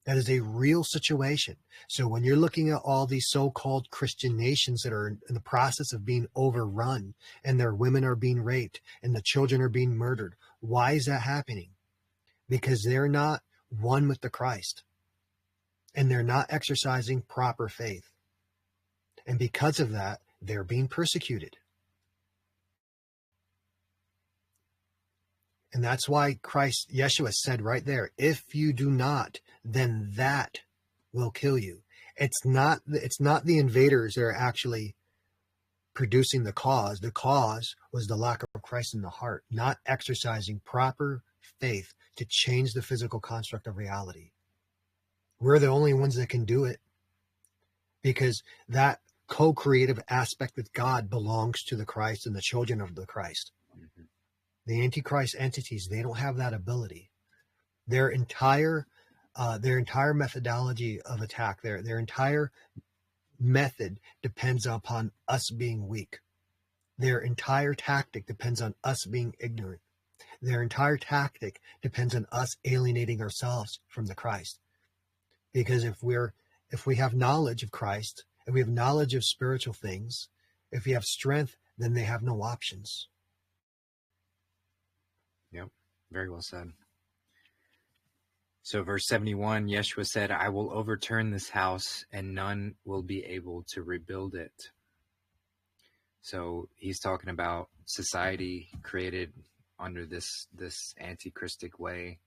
That is a real situation. So when you're looking at all these so-called Christian nations that are in the process of being overrun, and their women are being raped, and the children are being murdered, why is that happening? Because they're not one with the Christ, and they're not exercising proper faith. And because of that, they're being persecuted. And that's why Christ, Ieshua, said right there, if you do not, then that will kill you. It's not the invaders that are actually producing the cause. The cause was the lack of Christ in the heart, not exercising proper faith to change the physical construct of reality. We're the only ones that can do it, because that co-creative aspect with God belongs to the Christ and the children of the Christ. Mm-hmm. The Antichrist entities, they don't have that ability. Their entire methodology of attack, their entire method depends upon us being weak. Their entire tactic depends on us being ignorant. Their entire tactic depends on us alienating ourselves from the Christ. Because if we have knowledge of Christ, if we have knowledge of spiritual things, if we have strength, then they have no options. Yep, very well said. So verse 71, Ieshua said, I will overturn this house, and none will be able to rebuild it. So he's talking about society created under this antichristic way.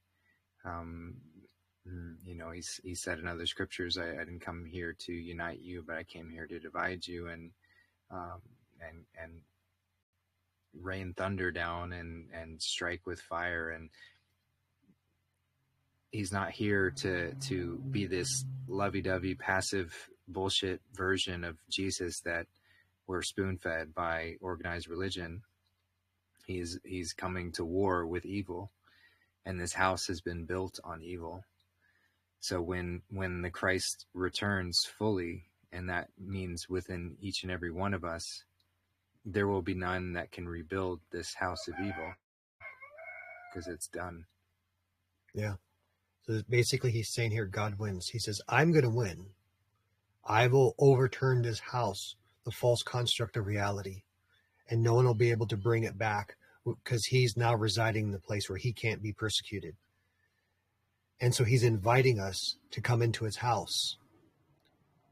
He said in other scriptures, I didn't come here to unite you, but I came here to divide you and rain thunder down and strike with fire. And he's not here to be this lovey-dovey, passive bullshit version of Jesus that we're spoon-fed by organized religion. He's coming to war with evil, and this house has been built on evil. So when the Christ returns fully, and that means within each and every one of us, there will be none that can rebuild this house of evil, because it's done. Yeah. So basically he's saying here, God wins. He says, I'm going to win. I will overturn this house, the false construct of reality, and no one will be able to bring it back, because he's now residing in the place where he can't be persecuted. And so he's inviting us to come into his house.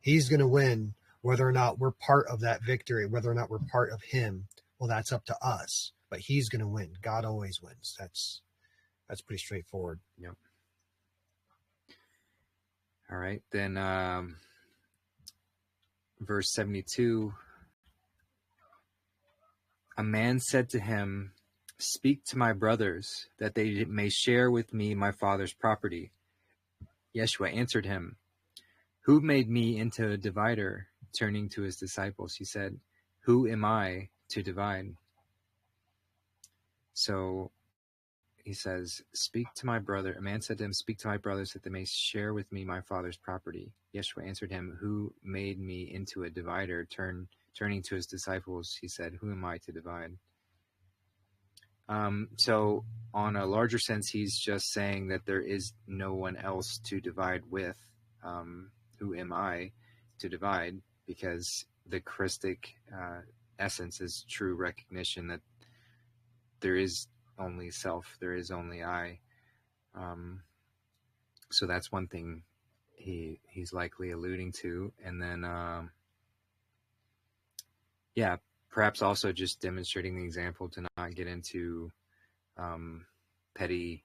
He's going to win. Whether or not we're part of that victory, whether or not we're part of him, well, that's up to us. But he's going to win. God always wins. That's pretty straightforward. Yep. All right. Then verse 72, a man said to him, speak to my brothers, that they may share with me my father's property. Ieshua answered him, who made me into a divider? Turning to his disciples, he said, who am I to divide? So he says, speak to my brother. A man said to him, speak to my brothers, that they may share with me my father's property. Ieshua answered him, who made me into a divider? Turning to his disciples, he said, who am I to divide? So on a larger sense, he's just saying that there is no one else to divide with. Who am I to divide? Because the Christic essence is true recognition that there is only self, there is only I. So that's one thing he's likely alluding to. And then, perhaps also just demonstrating the example to not get into petty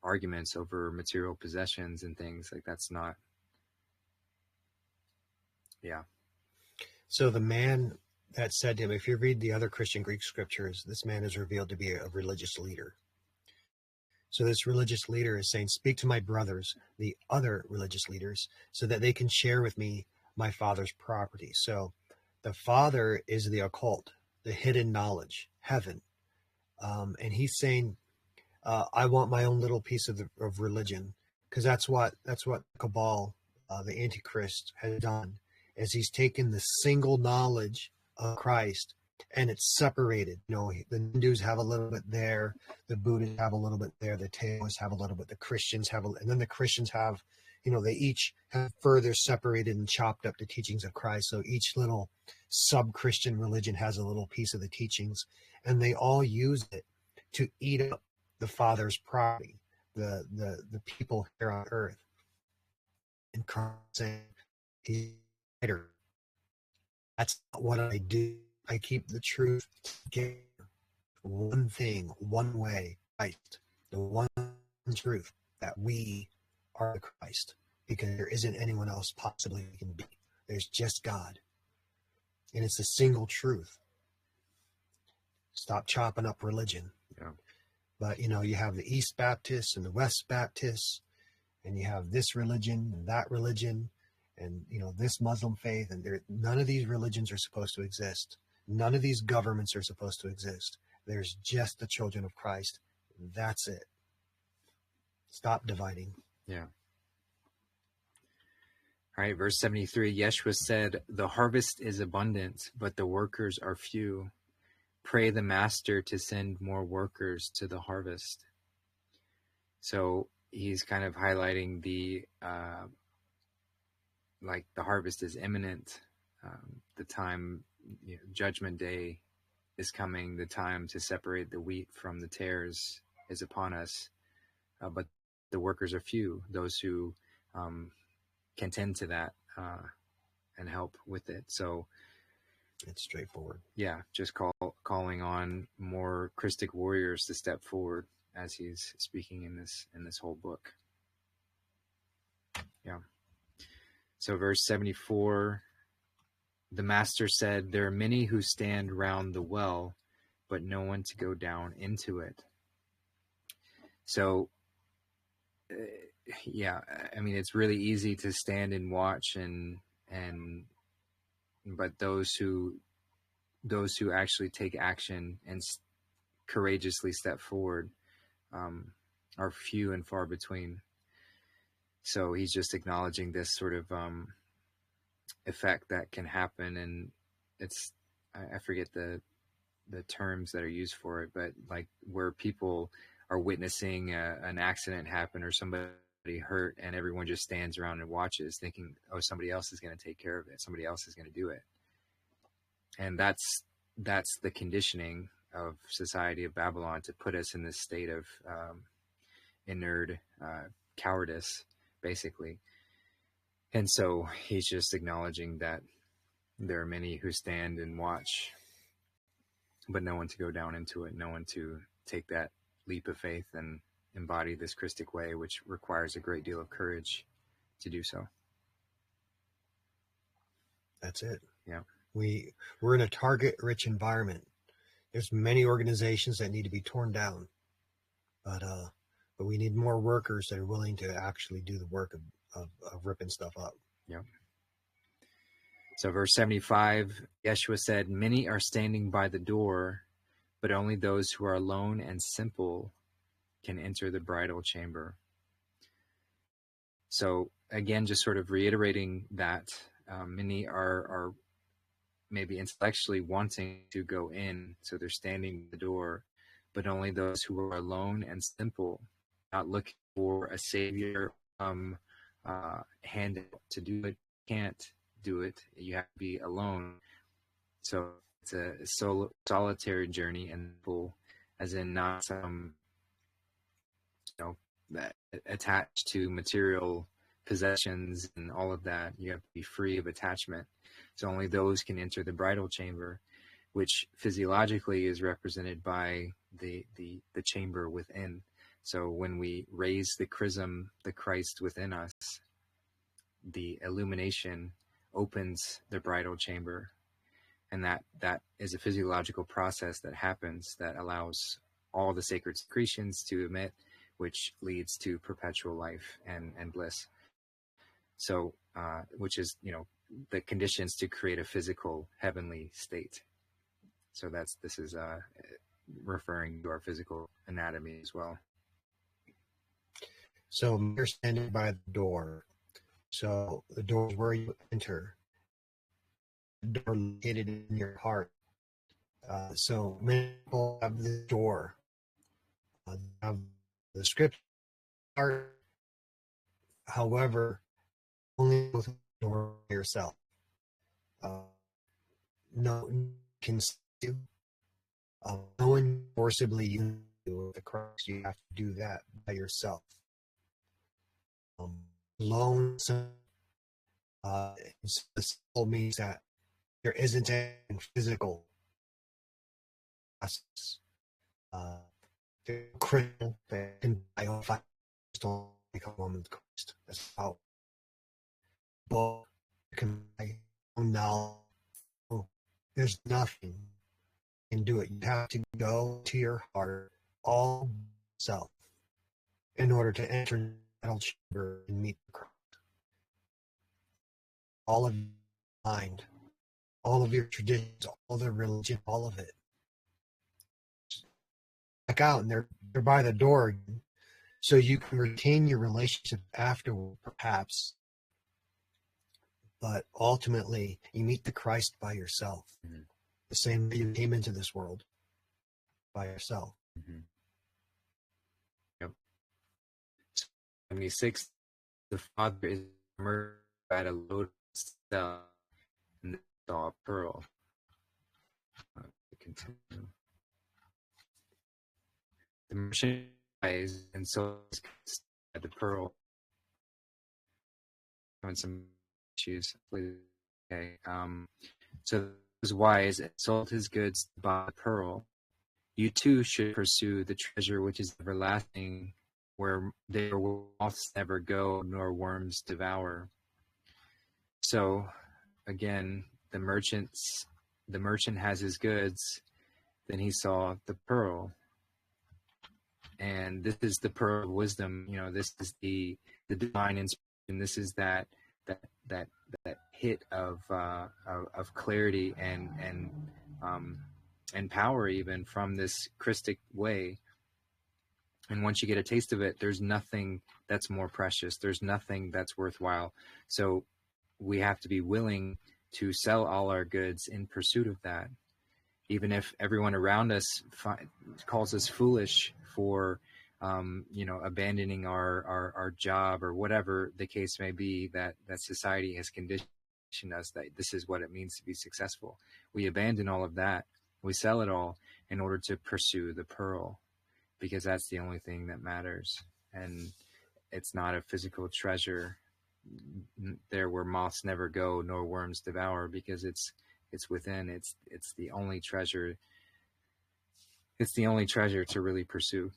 arguments over material possessions and things. Like, that's not, yeah. So the man that said to him, if you read the other Christian Greek scriptures, this man is revealed to be a religious leader. So this religious leader is saying, speak to my brothers, the other religious leaders, so that they can share with me my father's property. So the father is the occult, the hidden knowledge, heaven. And he's saying, I want my own little piece of religion, because that's what Cabal, the Antichrist, has done, is he's taken the single knowledge of Christ and it's separated. You know, the Hindus have a little bit there, the Buddhists have a little bit there, the Taoists have a little bit, the Christians have, and then the Christians have, you know, they each have further separated and chopped up the teachings of Christ. So each little sub-Christian religion has a litil piece of the teachings, and they all use it to eat up the Father's property, the people here on earth. And Christ saying, he's better. That's not what I do. I keep the truth together. One thing, one way, Christ. The one truth, that we are the Christ, because there isn't anyone else possibly we can be. There's just God. And it's a single truth. Stop chopping up religion. Yeah. But, you know, you have the East Baptists and the West Baptists, and you have this religion and that religion, and, you know, this Muslim faith, and none of these religions are supposed to exist. None of these governments are supposed to exist. There's just the children of Christ. That's it. Stop dividing. Yeah. All right, verse 73, Ieshua said, the harvest is abundant, but the workers are few. Pray the master to send more workers to the harvest. So he's kind of highlighting the harvest is imminent. The time, you know, judgment day is coming. The time to separate the wheat from the tares is upon us. But the workers are few, those who can tend to that and help with it. So it's straightforward. Yeah, just calling on more Christic warriors to step forward as he's speaking in this whole book. Yeah. So verse 74, the master said, there are many who stand round the well, but no one to go down into it. So, yeah, I mean, it's really easy to stand and watch but those who actually take action and courageously step forward are few and far between. So he's just acknowledging this sort of effect that can happen, and it's I forget the terms that are used for it, but like where people are witnessing an accident happen or somebody hurt, and everyone just stands around and watches, thinking, oh, somebody else is going to take care of it, somebody else is going to do it. And that's the conditioning of society of Babylon, to put us in this state of inert cowardice, basically. And so he's just acknowledging that there are many who stand and watch, but no one to go down into it, no one to take that leap of faith and embody this Christic way, which requires a great deal of courage to do so. That's it. Yeah. We're in a target-rich environment. There's many organizations that need to be torn down, but we need more workers that are willing to actually do the work of ripping stuff up. Yep. So verse 75, Ieshua said, many are standing by the door, but only those who are alone and simple can enter the bridal chamber. So again, just sort of reiterating that many are maybe intellectually wanting to go in, so they're standing at the door, but only those who are alone and simple, not looking for a savior hand to do it, can't do it. You have to be alone. So it's a solitary journey, and as in not that attached to material possessions and all of that. You have to be free of attachment. So only those can enter the bridal chamber, which physiologically is represented by the chamber within. So when we raise the chrism, the Christ within us, the illumination opens the bridal chamber, and that is a physiological process that happens that allows all the sacred secretions to emit, which leads to perpetual life and bliss. So, which is, the conditions to create a physical heavenly state. So this is referring to our physical anatomy as well. So you're standing by the door. So the door is where you enter. The door located in your heart. So many people have the door. Have the script heart. However, only with the door yourself. No one can see you. No one forcibly you with the Christ. You have to do that by yourself. Alone. This means that there isn't anything physical. Critical that can don't become one with Christ. That's how. But can now there's nothing you can do it. You have to go to your heart all self in order to enter the battle chamber and meet the Christ. All of your mind, all of your traditions, all the religion, all of it. Back out, and they're by the door again, so you can retain your relationship afterward, perhaps. But ultimately, you meet the Christ by yourself. Mm-hmm. The same way you came into this world by yourself. Mm-hmm. Yep. 76, the Father is murdered by a lotus cell and saw a pearl. Continue. The merchant dies and so the pearl. Having some issues. Okay. So those wise sold his goods to buy the pearl. You too should pursue the treasure which is everlasting, where their moths never go nor worms devour. So again, the merchant has his goods, then he saw the pearl. And this is the pearl of wisdom, this is the divine inspiration, this is that hit of clarity and power, even from this Christic way. And once you get a taste of it, there's nothing that's more precious. There's nothing that's worthwhile. So we have to be willing to sell all our goods in pursuit of that. Even if everyone around us calls us foolish for, abandoning our job or whatever the case may be, that society has conditioned us that this is what it means to be successful. We abandon all of that. We sell it all in order to pursue the pearl, because that's the only thing that matters. And it's not a physical treasure there where moths never go nor worms devour, because it's within. It's the only treasure. It's the only treasure to really pursue.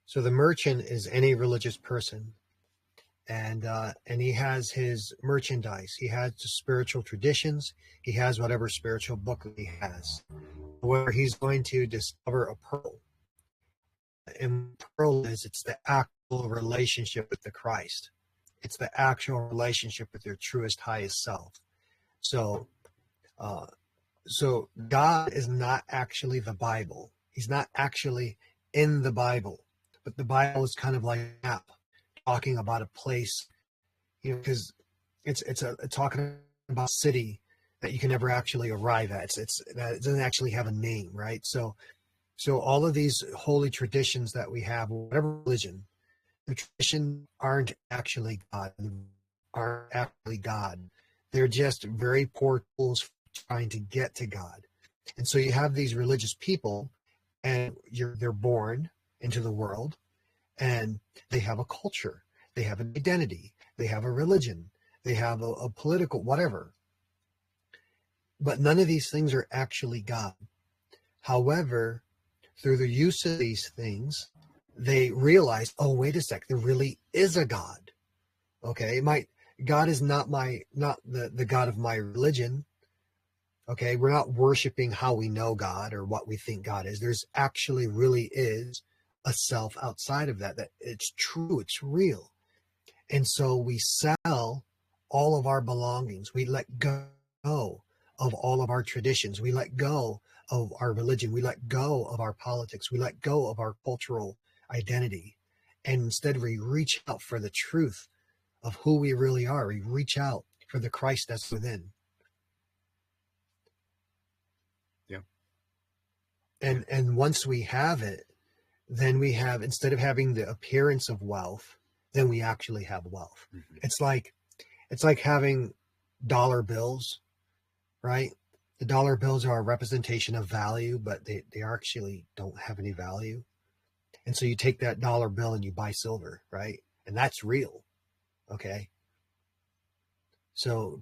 So the merchant is any religious person, and he has his merchandise. He has the spiritual traditions. He has whatever spiritual book he has, where he's going to discover a pearl. And pearl it's the actual relationship with the Christ. It's the actual relationship with your truest, highest self. So God is not actually the Bible. He's not actually in the Bible, but the Bible is kind of like a map talking about a place, because it's talking about a city that you can never actually arrive at. It doesn't actually have a name, right? So all of these holy traditions that we have, whatever religion, the traditions aren't actually God. They're just very poor tools for trying to get to God. And so you have these religious people, and they're born into the world, and they have a culture, they have an identity, they have a religion, they have a political whatever. But none of these things are actually God. However, through the use of these things, they realize, oh, wait a sec, there really is a God. Okay, God is not the God of my religion. Okay, we're not worshiping how we know God or what we think God is. There's actually really is a self outside of that it's true, it's real. And so we sell all of our belongings. We let go of all of our traditions. We let go of our religion. We let go of our politics. We let go of our cultural identity. And instead we reach out for the truth of who we really are. We reach out for the Christ that's within. Yeah. And once we have it, then we have, instead of having the appearance of wealth, then we actually have wealth. Mm-hmm. It's like having dollar bills, right? The dollar bills are a representation of value, but they actually don't have any value. And so you take that dollar bill and you buy silver, right? And that's real. Okay. So,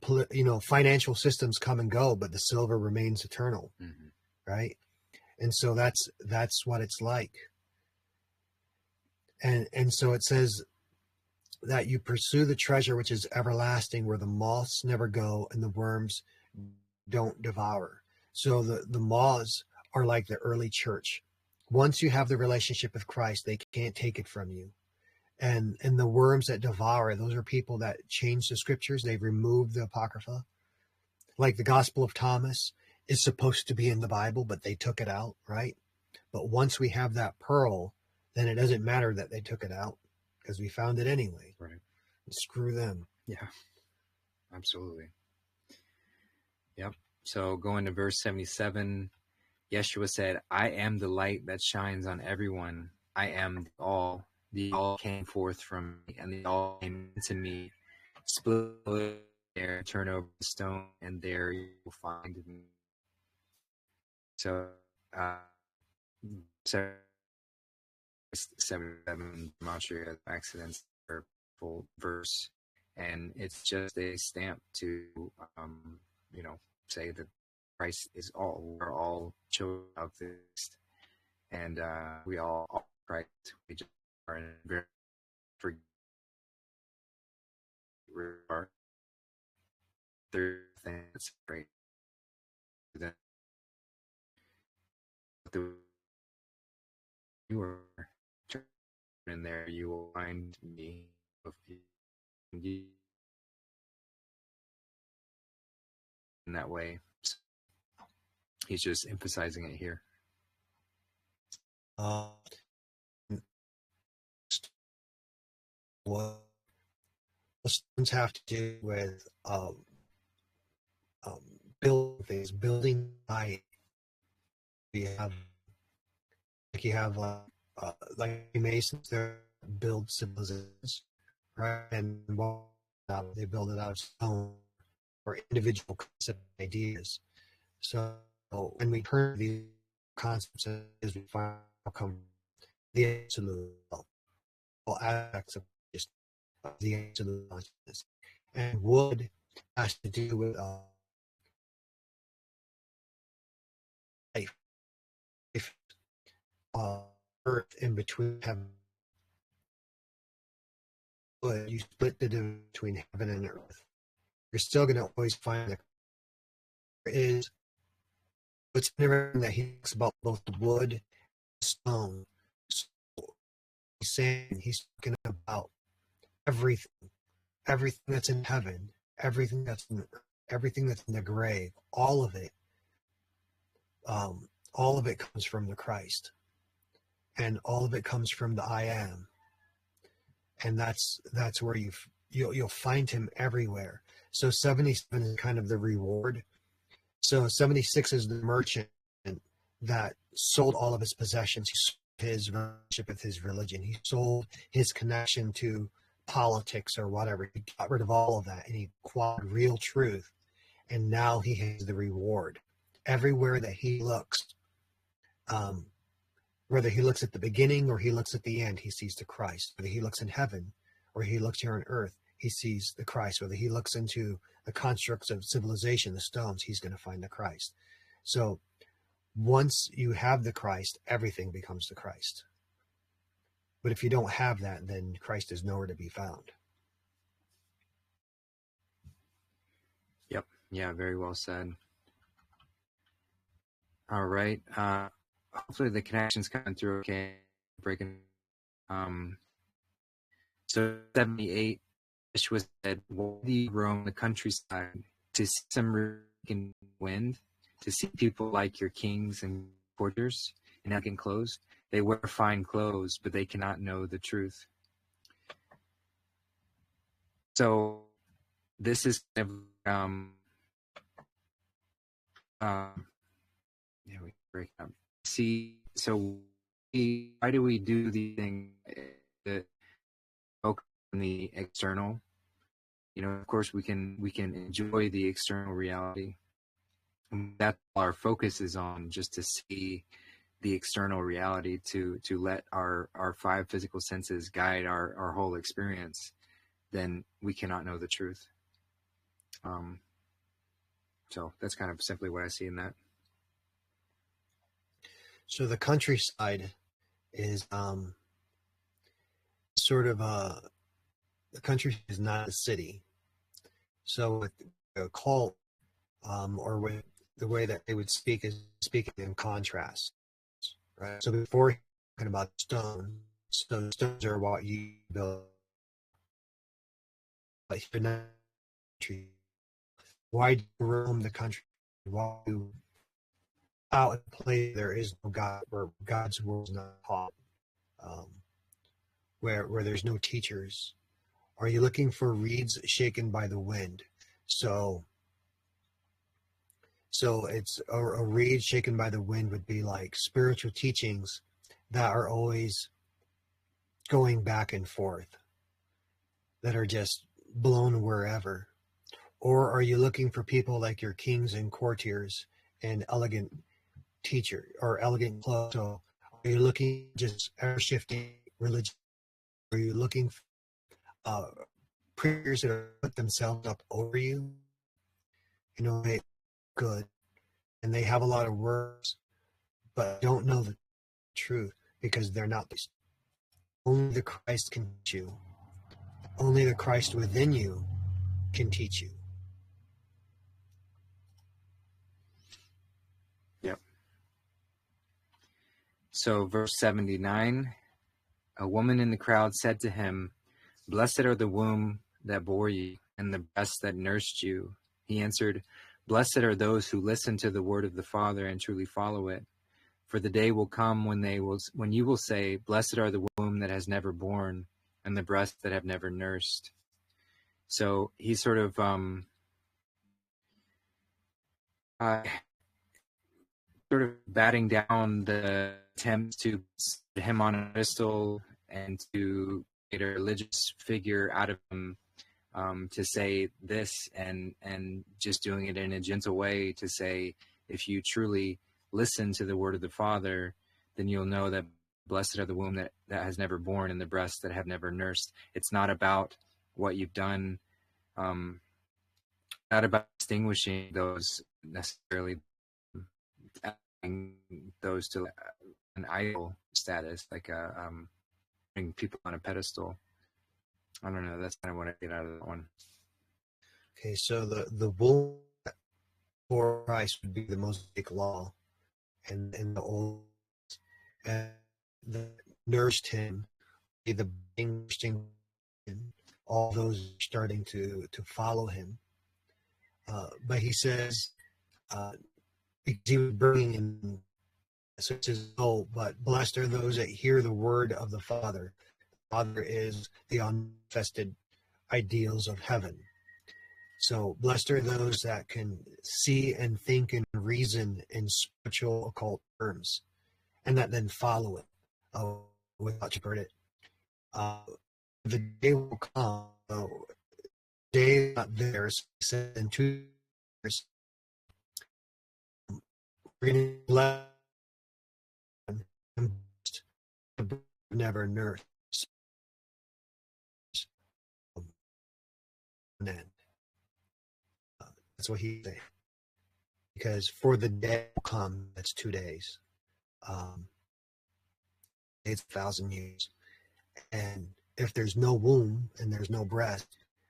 financial systems come and go, but the silver remains eternal. Mm-hmm. Right. And so that's what it's like. And so it says that you pursue the treasure which is everlasting, where the moths never go and the worms don't devour. So the moths are like the early church. Once you have the relationship with Christ, they can't take it from you. And the worms that devour, those are people that change the scriptures. They've removed the Apocrypha. Like the Gospel of Thomas is supposed to be in the Bible, but they took it out, right? But once we have that pearl, then it doesn't matter that they took it out, because we found it anyway. Right. Screw them. Yeah, absolutely. Yep. So going to verse 77, Ieshua said, I am the light that shines on everyone. I am the all. The all came forth from me, and the all came into me. Split there, turn over the stone, and there you will find me. So, 77 demonstrated accidents are full verse, and it's just a stamp to say that Christ is all. We're all children of this, and we all Christ. We just are in very third thing that's great. You are in there, you will find me in that way. So he's just emphasizing it here. What stones have to do with building things, building light. You have like Masons that build civilizations, right? And they build it out of stone or individual concept ideas. So when we turn these concepts as we find come the absolute, all aspects of just the absolute consciousness. And wood has to do with life, earth in between heaven. Wood, you split the difference between heaven and earth. You're still going to always find that there is. What's interesting that he talks about both the wood and stone. So he's saying, he's talking about everything that's in heaven, everything that's in the grave, all of it comes from the Christ, and all of it comes from the I am, and that's where you'll find him everywhere. So 77 is kind of the reward. So 76 is the merchant that sold all of his possessions. He sold his relationship with his religion. He sold his connection to politics or whatever. He got rid of all of that, and he acquired real truth. And now he has the reward. Everywhere that he looks, whether he looks at the beginning or he looks at the end, he sees the Christ. Whether he looks in heaven or he looks here on earth, he sees the Christ. Whether he looks into the constructs of civilization, the stones, he's going to find the Christ. So once you have the Christ, everything becomes the Christ. But if you don't have that, then Christ is nowhere to be found. Yep. Yeah, very well said. All right. Hopefully the connection's coming through okay. Breaking. So 78, Ieshua said, "Why do you roam the countryside to see some reeking wind, to see people like your kings and courtiers in elegant clothes? They wear fine clothes, but they cannot know the truth." So this is kind of yeah, we break up. See, so why do we do the thing that focus on the external? You know, of course, we can enjoy the external reality. And that's all our focus is on, just to see the external reality, to let our five physical senses guide our whole experience. Then we cannot know the truth. So that's kind of simply what I see in that. So the countryside is sort of the country is not a city. So with a cult, or with the way that they would speak is speaking in contrast, right? So before talking about stone, so stones are what you build. But you're not country. Why do you roam the country? Why do you out in a place there is no God, where God's word is not taught, um, where there's no teachers? Are you looking for reeds shaken by the wind? So it's a reed shaken by the wind would be like spiritual teachings that are always going back and forth, that are just blown wherever. Or are you looking for people like your kings and courtiers and elegant teacher or elegant clothes? So are you looking just ever shifting religion? Are you looking for preachers that are put themselves up over you? You know, they good and they have a lot of words, but don't know the truth because they're not. Only the Christ can teach you. Only the Christ within you can teach you. Yep. So verse 79, a woman in the crowd said to him, "Blessed are the womb that bore you and the breast that nursed you." He answered, "Blessed are those who listen to the word of the Father and truly follow it. For the day will come when you will say, 'Blessed are the womb that has never borne and the breasts that have never nursed.'" So he's sort of batting down the attempts to put him on a pedestal and to get a religious figure out of him, to say this, and just doing it in a gentle way to say, if you truly listen to the word of the Father, then you'll know that blessed are the womb that has never borne and the breasts that have never nursed. It's not about what you've done, not about distinguishing those necessarily, adding those to an idol status, like putting people on a pedestal. I don't know. That's kind of what I get out of that one. Okay, so the womb for Christ would be the Mosaic law, and the old, and that nourished him, the interesting, all those starting to follow him. But he says, because he was bringing in, so it says, "Oh, but blessed are those that hear the word of the Father." The Father is the unmanifested ideals of heaven. So blessed are those that can see and think and reason in spiritual occult terms, and that then follow it without you heard it. The day will come. The day is not there. Said in 2 years, we're going to let them never nurse. That's what he's saying. Because for the day will come, that's 2 days. It's 1,000 years. And if there's no womb and there's no breast,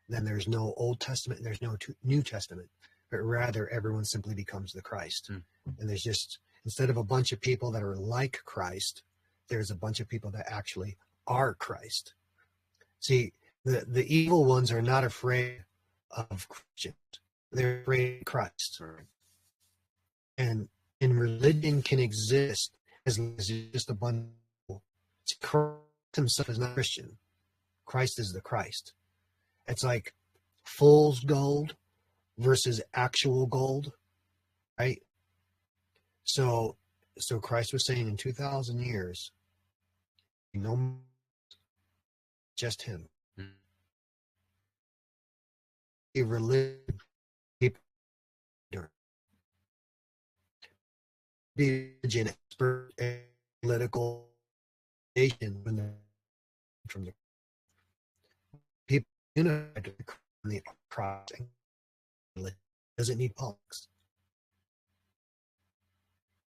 then there's no Old Testament and there's no New Testament, but rather everyone simply becomes the Christ. And there's just, instead of a bunch of people that are like Christ, there's a bunch of people that actually are Christ. See, the evil ones are not afraid of Christians. They're afraid of Christ. And religion can exist as long as it's just a bunch of people. Christ himself is not Christian. Christ is the Christ. It's like fool's gold versus actual gold, right? So Christ was saying in 2,000 years, no, just him. A religion, expert, political nation from the people united in the crossing doesn't need politics.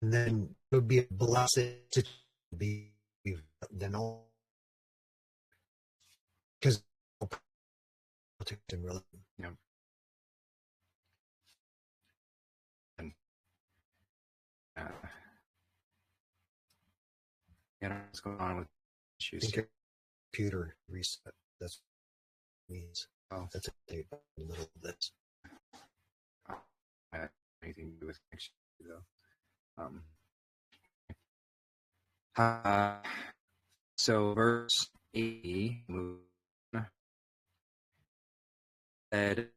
And then it would be a blessed to be then all because politics and religion. Yeah. And I don't know what's going on with issues here. Computer reset. That's what it means. Oh. That's a tape in the middle of this. Anything to do with connection, though. So verse 80 said,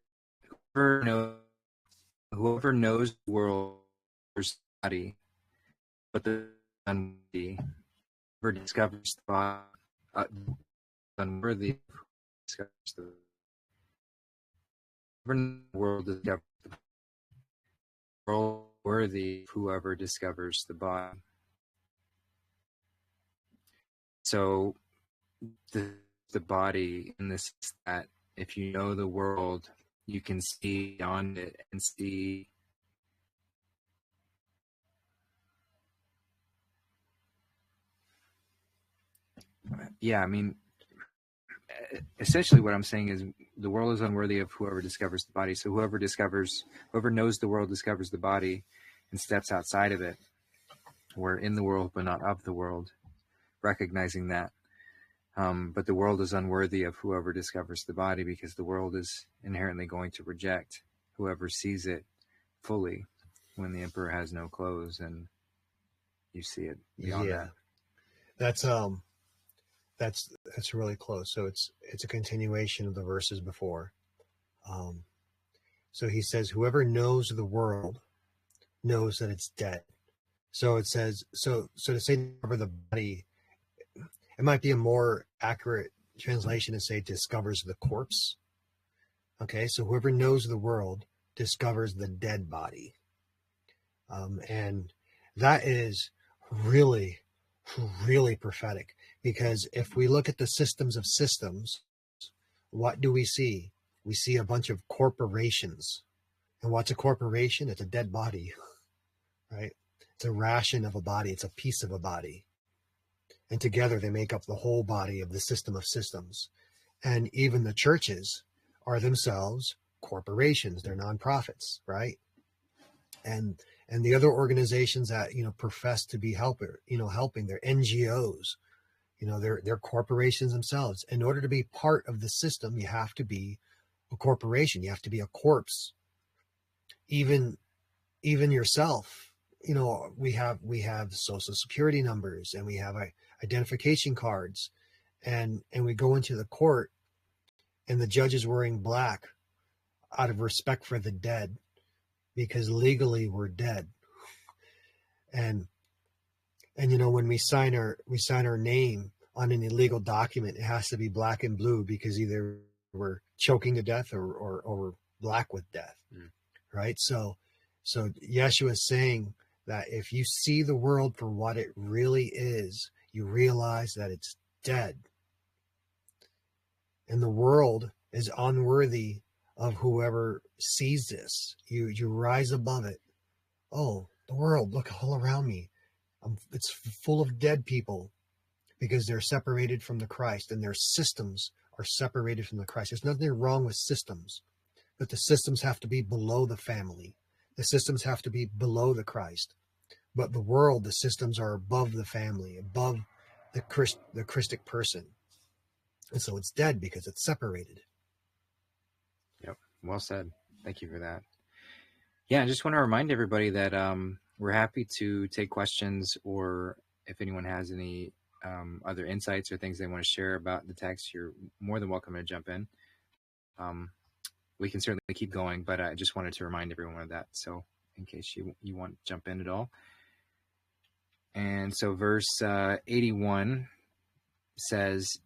whoever knows the world is body, but the unworthy, whoever discovers the body, unworthy, discovers the world discovers the world worthy, whoever discovers the body. So the body in this is that if you know the world, you can see beyond it and see I mean, essentially what I'm saying is the world is unworthy of whoever discovers the body. So whoever knows the world discovers the body and steps outside of it. We're in the world, but not of the world, recognizing that. But the world is unworthy of whoever discovers the body, because the world is inherently going to reject whoever sees it fully when the emperor has no clothes and you see it beyond that. That's really close. So it's a continuation of the verses before. So he says, whoever knows the world knows that it's dead. So it says, so to say cover the body, it might be a more accurate translation to say discovers the corpse. Okay, so whoever knows the world discovers the dead body. And that is really, really prophetic, because if we look at the systems of systems, what do we see? We see a bunch of corporations. And what's a corporation? It's a dead body, right? It's a ration of a body. It's a piece of a body. And together they make up the whole body of the system of systems. And even the churches are themselves corporations. They're nonprofits, right? And the other organizations that, profess to be helping, they're NGOs, they're corporations themselves. In order to be part of the system, you have to be a corporation. You have to be a corpse. Even yourself, we have social security numbers, and we have identification cards, and we go into the court, and the judge is wearing black out of respect for the dead, because legally we're dead. And when we sign our name on an illegal document, it has to be black and blue, because either we're choking to death or we're black with death. Right? So Ieshua is saying that if you see the world for what it really is, you realize that it's dead. And the world is unworthy of whoever sees this. You rise above it. Oh, the world, look all around me. It's full of dead people. because they're separated from the Christ, and their systems are separated from the Christ. There's nothing wrong with systems, but the systems have to be below the family. The systems have to be below the Christ. But the world, the systems are above the family, above the Christic person. And so it's dead because it's separated. Yep. Well said. Thank you for that. Yeah, I just want to remind everybody that we're happy to take questions, or if anyone has any other insights or things they want to share about the text, you're more than welcome to jump in. We can certainly keep going, but I just wanted to remind everyone of that. So in case you want to jump in at all. And so verse 81 says,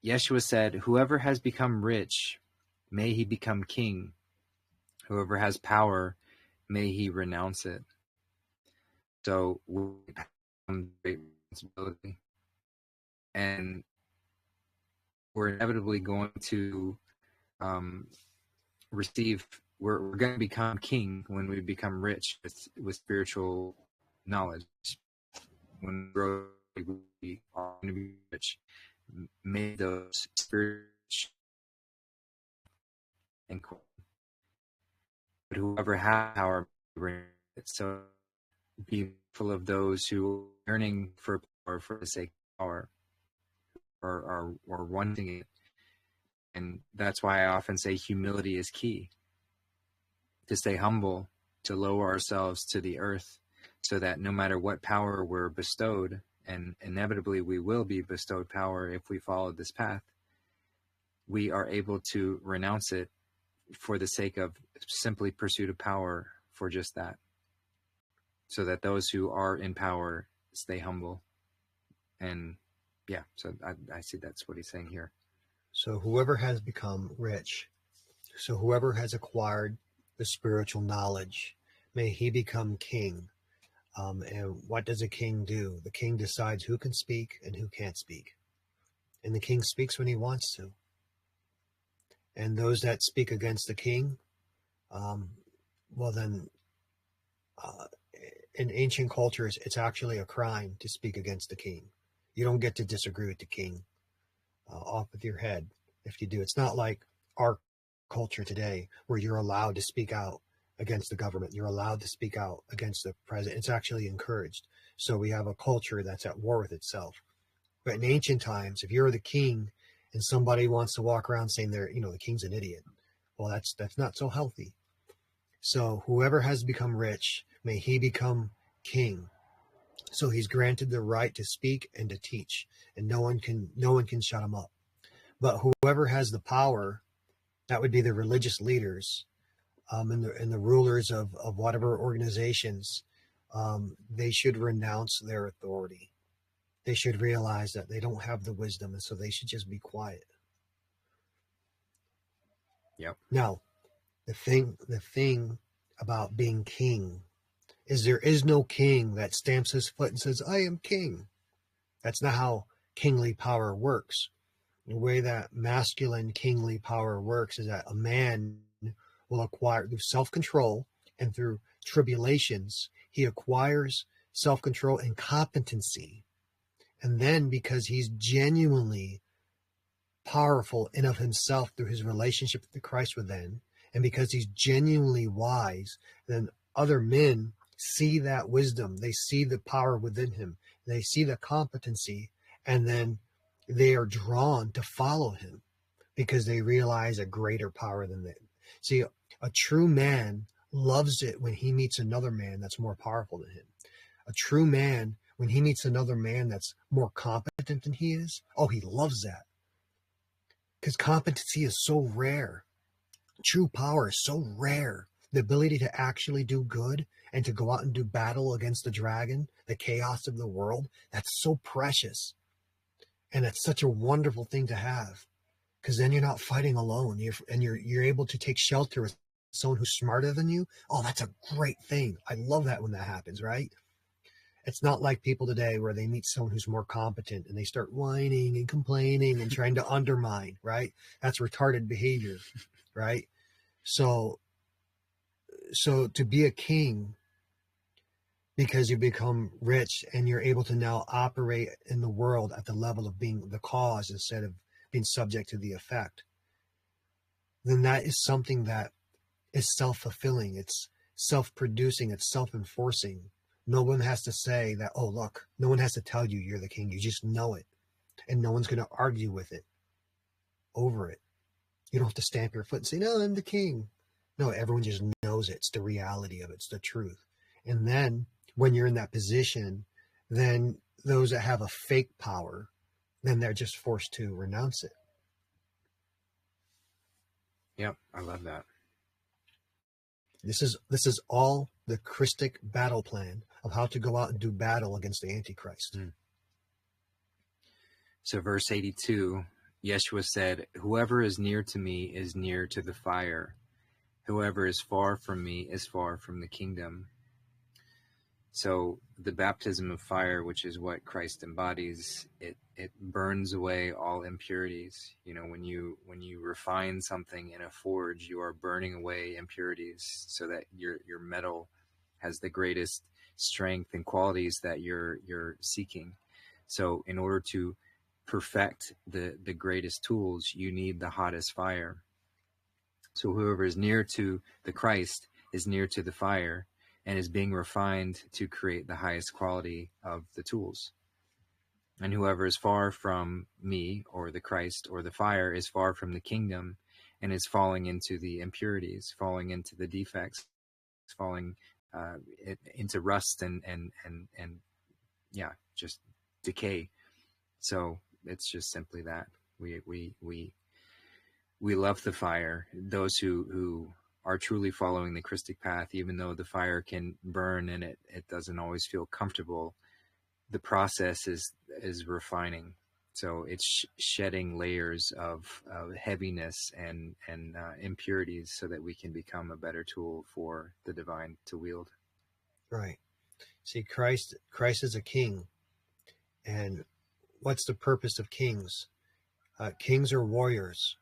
Ieshua said, whoever has become rich, may he become king. Whoever has power, may he renounce it. So we have great responsibility. And we're inevitably going to we're going to become king when we become rich with spiritual knowledge. When we grow, we are going to be rich. May those spiritual and but whoever has power, so be full of those who are yearning for power for the sake of power, or wanting it. And that's why I often say humility is key. To stay humble, to lower ourselves to the earth, so that no matter what power we're bestowed, and inevitably we will be bestowed power if we follow this path, we are able to renounce it for the sake of simply pursuit of power, for just that, so that those who are in power stay humble. And yeah, so I see that's what he's saying here. So whoever has become rich, so whoever has acquired the spiritual knowledge, may he become king. And what does a king do? The king decides who can speak and who can't speak. And the king speaks when he wants to. And those that speak against the king, well then, in ancient cultures, it's actually a crime to speak against the king. You don't get to disagree with the king off with your head if you do. It's not like our culture today where you're allowed to speak out against the government. You're allowed to speak out against the president. It's actually encouraged. So we have a culture that's at war with itself. But in ancient times, if you're the king and somebody wants to walk around saying the king's an idiot, well, that's not so healthy. So whoever has become rich, may he become king. So he's granted the right to speak and to teach, and no one can shut him up. But whoever has the power, that would be the religious leaders, and the rulers of whatever organizations, they should renounce their authority. They should realize that they don't have the wisdom, and so they should just be quiet. Yep. Now, the thing about being king is there is no king that stamps his foot and says, I am king. That's not how kingly power works. The way that masculine kingly power works is that a man will acquire, through self-control and through tribulations, he acquires self-control and competency. And then because he's genuinely powerful in of himself through his relationship with the Christ within, and because he's genuinely wise, then other men see that wisdom. They see the power within him. They see the competency, and then they are drawn to follow him because they realize a greater power than them. See, a true man loves it when he meets another man that's more powerful than him. A true man, when he meets another man that's more competent than he is, oh, he loves that. Because competency is so rare. True power is so rare. The ability to actually do good and to go out and do battle against the dragon, the chaos of the world, that's so precious. And it's such a wonderful thing to have. Because then you're not fighting alone. You're able to take shelter with someone who's smarter than you. Oh, that's a great thing. I love that when that happens, right? It's not like people today where they meet someone who's more competent and they start whining and complaining and trying to undermine, right? That's retarded behavior, right? So to be a king, because you become rich and you're able to now operate in the world at the level of being the cause instead of being subject to the effect, then that is something that is self-fulfilling. It's self-producing. It's self-enforcing. No one has to say that, oh, look, no one has to tell you you're the king. You just know it. And no one's going to argue with it over it. You don't have to stamp your foot and say, no, I'm the king. No, everyone just knows it. It's the reality of it. It's the truth. And then when you're in that position, then those that have a fake power, then they're just forced to renounce it. Yep, I love that. This is all the Christic battle plan of how to go out and do battle against the Antichrist. So verse 82, Ieshua said, whoever is near to me is near to the fire. Whoever is far from me is far from the kingdom. So the baptism of fire, which is what Christ embodies, it burns away all impurities. You know, when you refine something in a forge, you are burning away impurities so that your metal has the greatest strength and qualities that you're seeking. So in order to perfect the greatest tools, you need the hottest fire. So whoever is near to the Christ is near to the fire and is being refined to create the highest quality of the tools. And whoever is far from me or the Christ or the fire is far from the kingdom and is falling into the impurities, falling into the defects, falling into rust and yeah, just decay. So it's just simply that we love the fire. Those who are truly following the Christic path, even though the fire can burn and it doesn't always feel comfortable, the process is refining. So it's shedding layers of heaviness and impurities so that we can become a better tool for the divine to wield. Right. See, Christ is a king. And what's the purpose of kings? Kings are warriors.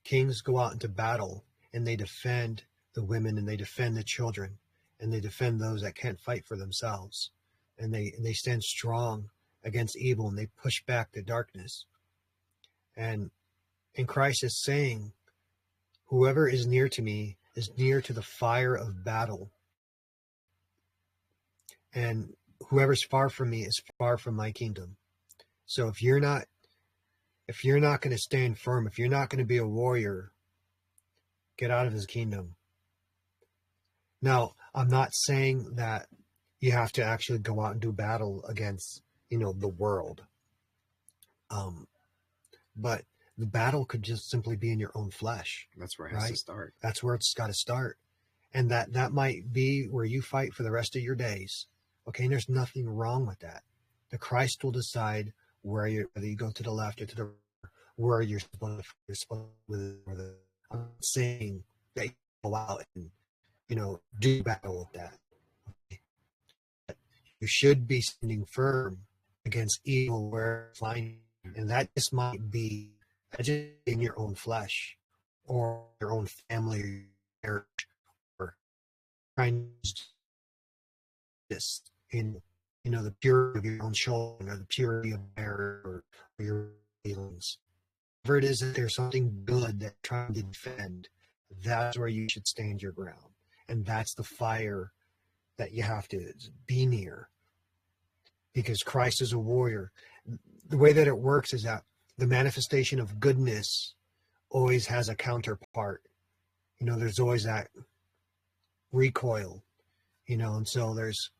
Kings go out into battle and they defend the women and they defend the children and they defend those that can't fight for themselves. And they stand strong against evil and they push back the darkness. And Christ is saying, whoever is near to me is near to the fire of battle. And whoever's far from me is far from my kingdom. So if you're not going to stand firm, if you're not going to be a warrior, get out of his kingdom. Now, I'm not saying that you have to actually go out and do battle against, the world. But the battle could just simply be in your own flesh. That's where it has to start. That's where it's got to start. And that might be where you fight for the rest of your days. Okay, and there's nothing wrong with that. The Christ will decide whether you go to the left or to the right, where you're supposed to. I'm not saying that you go out and do battle with that. Okay? But you should be standing firm against evil where it's lying, and that just might be just in your own flesh or your own family or your marriage, or trying to just the purity of your own children or the purity of marriage or your feelings. Whatever it is that there's something good that you're trying to defend, that's where you should stand your ground. And that's the fire that you have to be near. Because Christ is a warrior. The way that it works is that the manifestation of goodness always has a counterpart. There's always that recoil, and so there's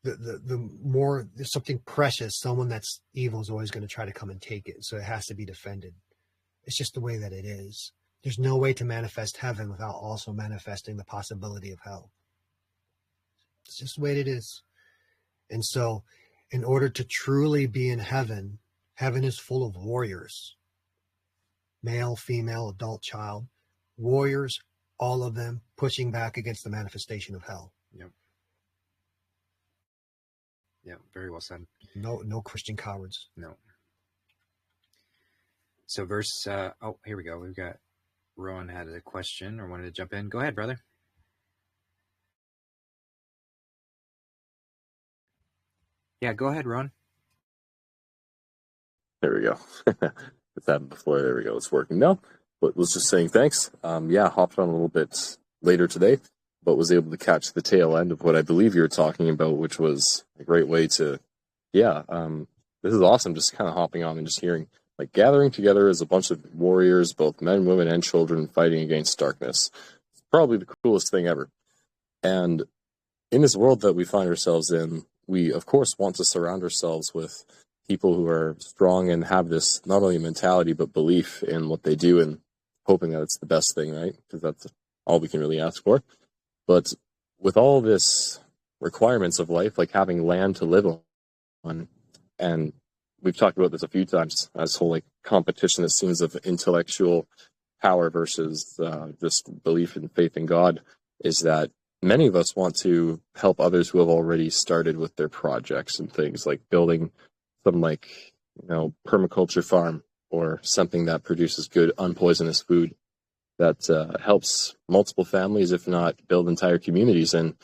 the more there's something precious, someone that's evil is always going to try to come and take it. So it has to be defended. It's just the way that it is. There's no way to manifest heaven without also manifesting the possibility of hell. It's just the way it is. And so in order to truly be in heaven, heaven is full of warriors. Male, female, adult, child. Warriors, all of them pushing back against the manifestation of hell. Yep. Yeah, very well said. No Christian cowards. No. So verse, here we go. We've got Rowan had a question or wanted to jump in. Go ahead, brother. Yeah, go ahead, Ron. There we go. With that before, there we go. It's working now. But was just saying thanks. Yeah, hopped on a little bit later today, but was able to catch the tail end of what I believe you were talking about, which was a great way to, this is awesome. Just kind of hopping on and just hearing, like, gathering together as a bunch of warriors, both men, women, and children, fighting against darkness. It's probably the coolest thing ever. And in this world that we find ourselves in, we, of course, want to surround ourselves with people who are strong and have this not only mentality but belief in what they do and hoping that it's the best thing, right? Because that's all we can really ask for. But with all this requirements of life, like having land to live on, and we've talked about this a few times, this whole like competition, it seems, of intellectual power versus just belief and faith in God, is that many of us want to help others who have already started with their projects and things, like building some, like, permaculture farm or something that produces good unpoisonous food that helps multiple families, if not build entire communities. And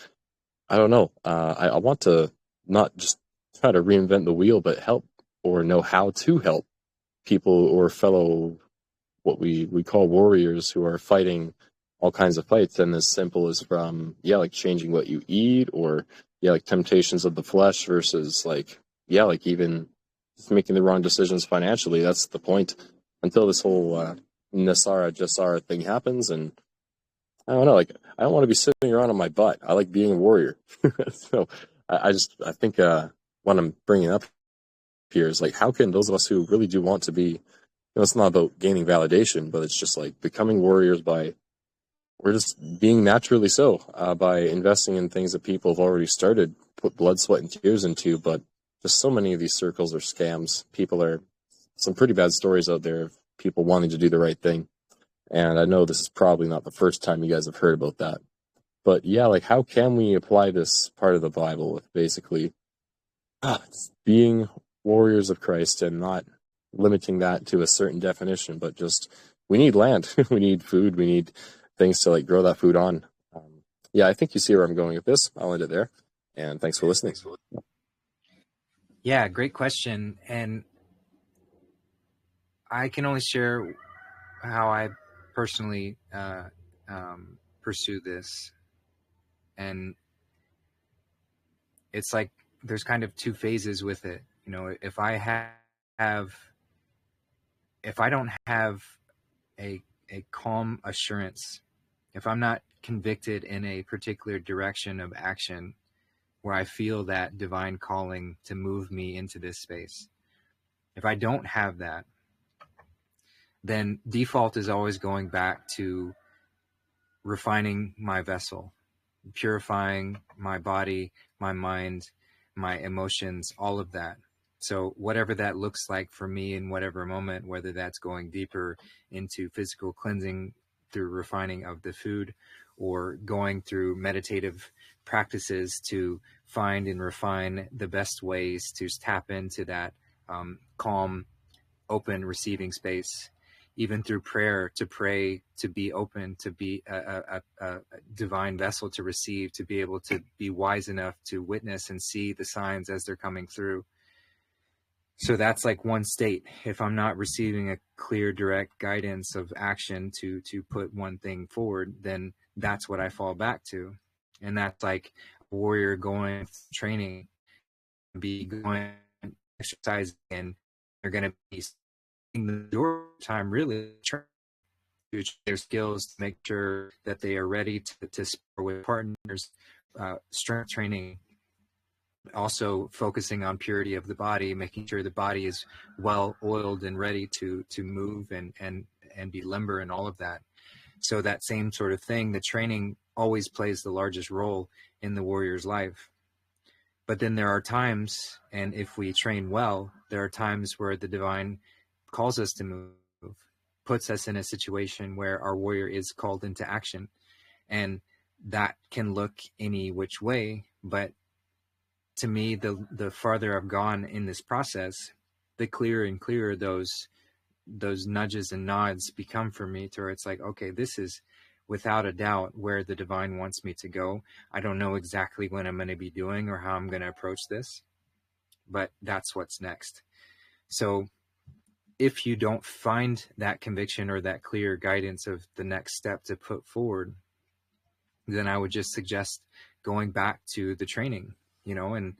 I don't know, I want to not just try to reinvent the wheel, but help or know how to help people or fellow, what we call warriors, who are fighting all kinds of fights. And as simple as from, like changing what you eat, or, like temptations of the flesh versus like even just making the wrong decisions financially. That's the point. Until this whole Nasara Jasara thing happens, and I don't know, like, I don't want to be sitting around on my butt. I like being a warrior. So I think what I'm bringing up here is, like, how can those of us who really do want to be, it's not about gaining validation, but it's just like becoming warriors we're just being naturally so, by investing in things that people have already started, put blood, sweat, and tears into. But just so many of these circles are scams. Some pretty bad stories out there of people wanting to do the right thing. And I know this is probably not the first time you guys have heard about that. But like, how can we apply this part of the Bible with basically being warriors of Christ and not limiting that to a certain definition, but just, we need land, we need food, we need things to, like, grow that food on. I think you see where I'm going with this. I'll end it there. And thanks for listening. Yeah, great question. And I can only share how I personally pursue this. And it's like there's kind of two phases with it. If I don't have a calm assurance, if I'm not convicted in a particular direction of action where I feel that divine calling to move me into this space, if I don't have that, then default is always going back to refining my vessel, purifying my body, my mind, my emotions, all of that. So whatever that looks like for me in whatever moment, whether that's going deeper into physical cleansing through refining of the food, or going through meditative practices to find and refine the best ways to tap into that calm, open, receiving space, even through prayer, to pray, to be open, to be a divine vessel to receive, to be able to be wise enough to witness and see the signs as they're coming through. So that's like one state. If I'm not receiving a clear, direct guidance of action to put one thing forward, then that's what I fall back to. And that's like a warrior going training, be going exercising, and they're going to be the door time really to their skills, to make sure that they are ready to spar with partners, strength training, also focusing on purity of the body, making sure the body is well oiled and ready to move and be limber and all of that. So that same sort of thing, the training always plays the largest role in the warrior's life. But then there are times, and if we train well, there are times where the divine calls us to move, puts us in a situation where our warrior is called into action. And that can look any which way, but to me, the farther I've gone in this process, the clearer and clearer those nudges and nods become for me, to where it's like, okay, this is without a doubt where the divine wants me to go. I don't know exactly what I'm going to be doing or how I'm going to approach this, but that's what's next. So if you don't find that conviction or that clear guidance of the next step to put forward, then I would just suggest going back to the training, and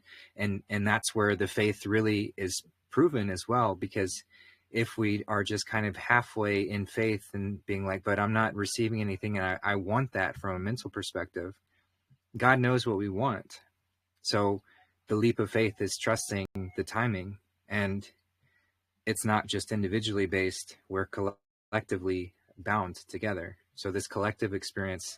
that's where the faith really is proven as well. Because if we are just kind of halfway in faith and being like, but I'm not receiving anything, and I want that from a mental perspective, God knows what we want. So the leap of faith is trusting the timing, and it's not just individually based, we're collectively bound together. So this collective experience,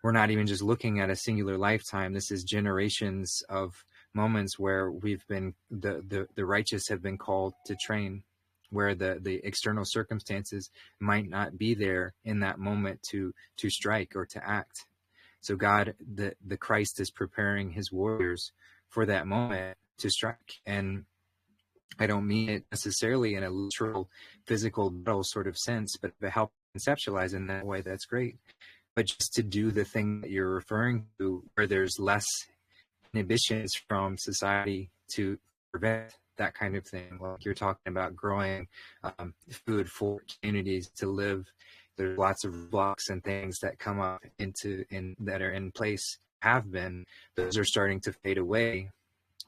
we're not even just looking at a singular lifetime. This is generations of moments where we've been, the righteous have been called to train, where the external circumstances might not be there in that moment to strike or to act. So God, the Christ is preparing his warriors for that moment to strike. And I don't mean it necessarily in a literal physical battle sort of sense, but to help conceptualize in that way, that's great. But just to do the thing that you're referring to, where there's less inhibitions from society to prevent that kind of thing. Like you're talking about growing food for communities to live. There's lots of blocks and things that come up that are in place, have been. Those are starting to fade away.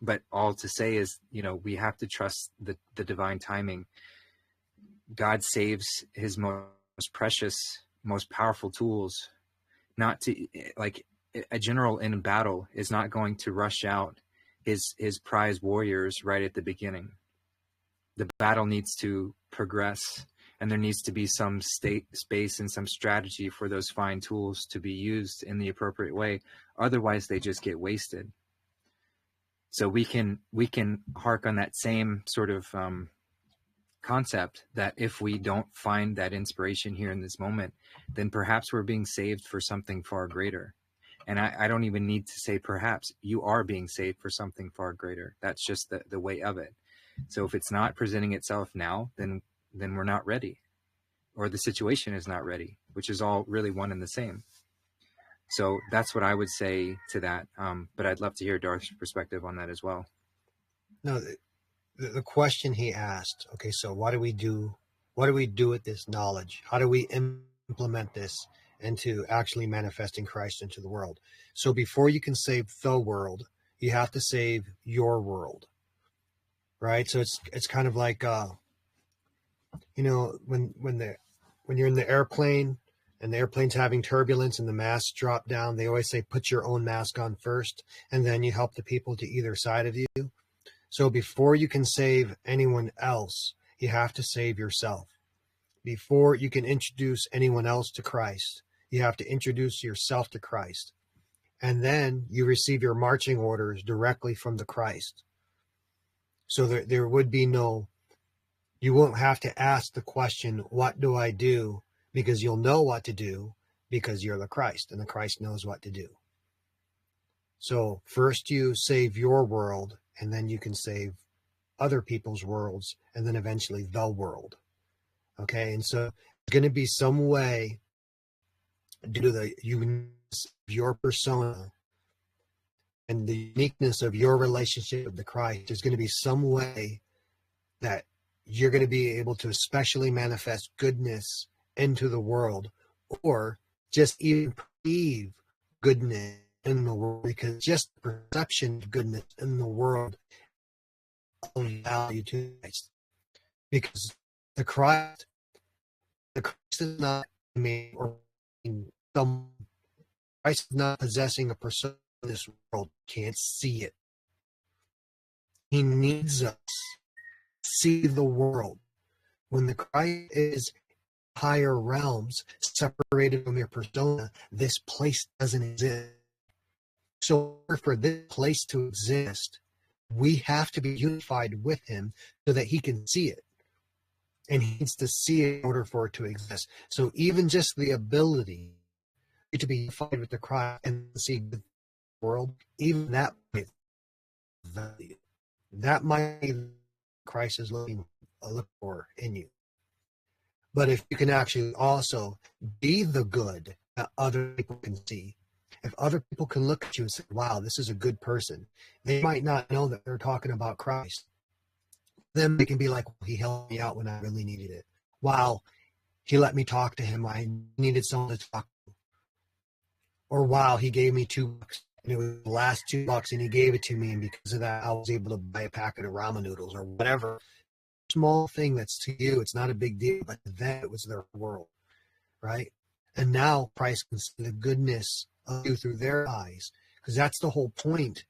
But all to say is, we have to trust the divine timing. God saves his most precious, most powerful tools. Not to, like, a general in battle is not going to rush out his prize warriors right at the beginning. The battle needs to progress, and there needs to be some space and some strategy for those fine tools to be used in the appropriate way. Otherwise, they just get wasted. So we can hark on that same sort of concept, that if we don't find that inspiration here in this moment, then perhaps we're being saved for something far greater. And I don't even need to say perhaps. You are being saved for something far greater. That's just the way of it. So if it's not presenting itself now, then we're not ready, or the situation is not ready, which is all really one and the same. So that's what I would say to that. But I'd love to hear Darth's perspective on that as well. No, the question he asked, okay, so what do we do? What do we do with this knowledge? How do we implement this into actually manifesting Christ into the world? So before you can save the world, you have to save your world, right? So it's kind of like, when you're in the airplane and the airplane's having turbulence and the masks drop down, they always say, put your own mask on first, and then you help the people to either side of you. So before you can save anyone else, you have to save yourself. Before you can introduce anyone else to Christ, you have to introduce yourself to Christ. And then you receive your marching orders directly from the Christ. So there would be you won't have to ask the question, what do I do? Because you'll know what to do, because you're the Christ, and the Christ knows what to do. So first you save your world, and then you can save other people's worlds, and then eventually the world. Okay, and so there's going to be some way, due to the uniqueness of your persona and the uniqueness of your relationship with the Christ, there's going to be some way that you're going to be able to especially manifest goodness into the world, or just even perceive goodness in the world, because just the perception of goodness in the world of value to Christ. Because the Christ is not made, or some Christ is not possessing a persona in this world, can't see it. He needs us to see the world. When the Christ is higher realms separated from your persona, this place doesn't exist. So for this place to exist, we have to be unified with him so that he can see it. And he needs to see it in order for it to exist. So even just the ability to be unified with the Christ and see the world, even that might value. That might be what Christ is looking for in you. But if you can actually also be the good that other people can see, If other people can look at you and say, wow, this is a good person, they might not know that they're talking about Christ. Then they can be like, well, he helped me out when I really needed it. Wow, he let me talk to him. I needed someone to talk to. Or wow, he gave me $2 and it was the last $2 and he gave it to me. And because of that, I was able to buy a packet of ramen noodles or whatever. Small thing that's to you, it's not a big deal, but to them, it was their world, right? And now Christ can see the goodness of you through their eyes, because that's the whole point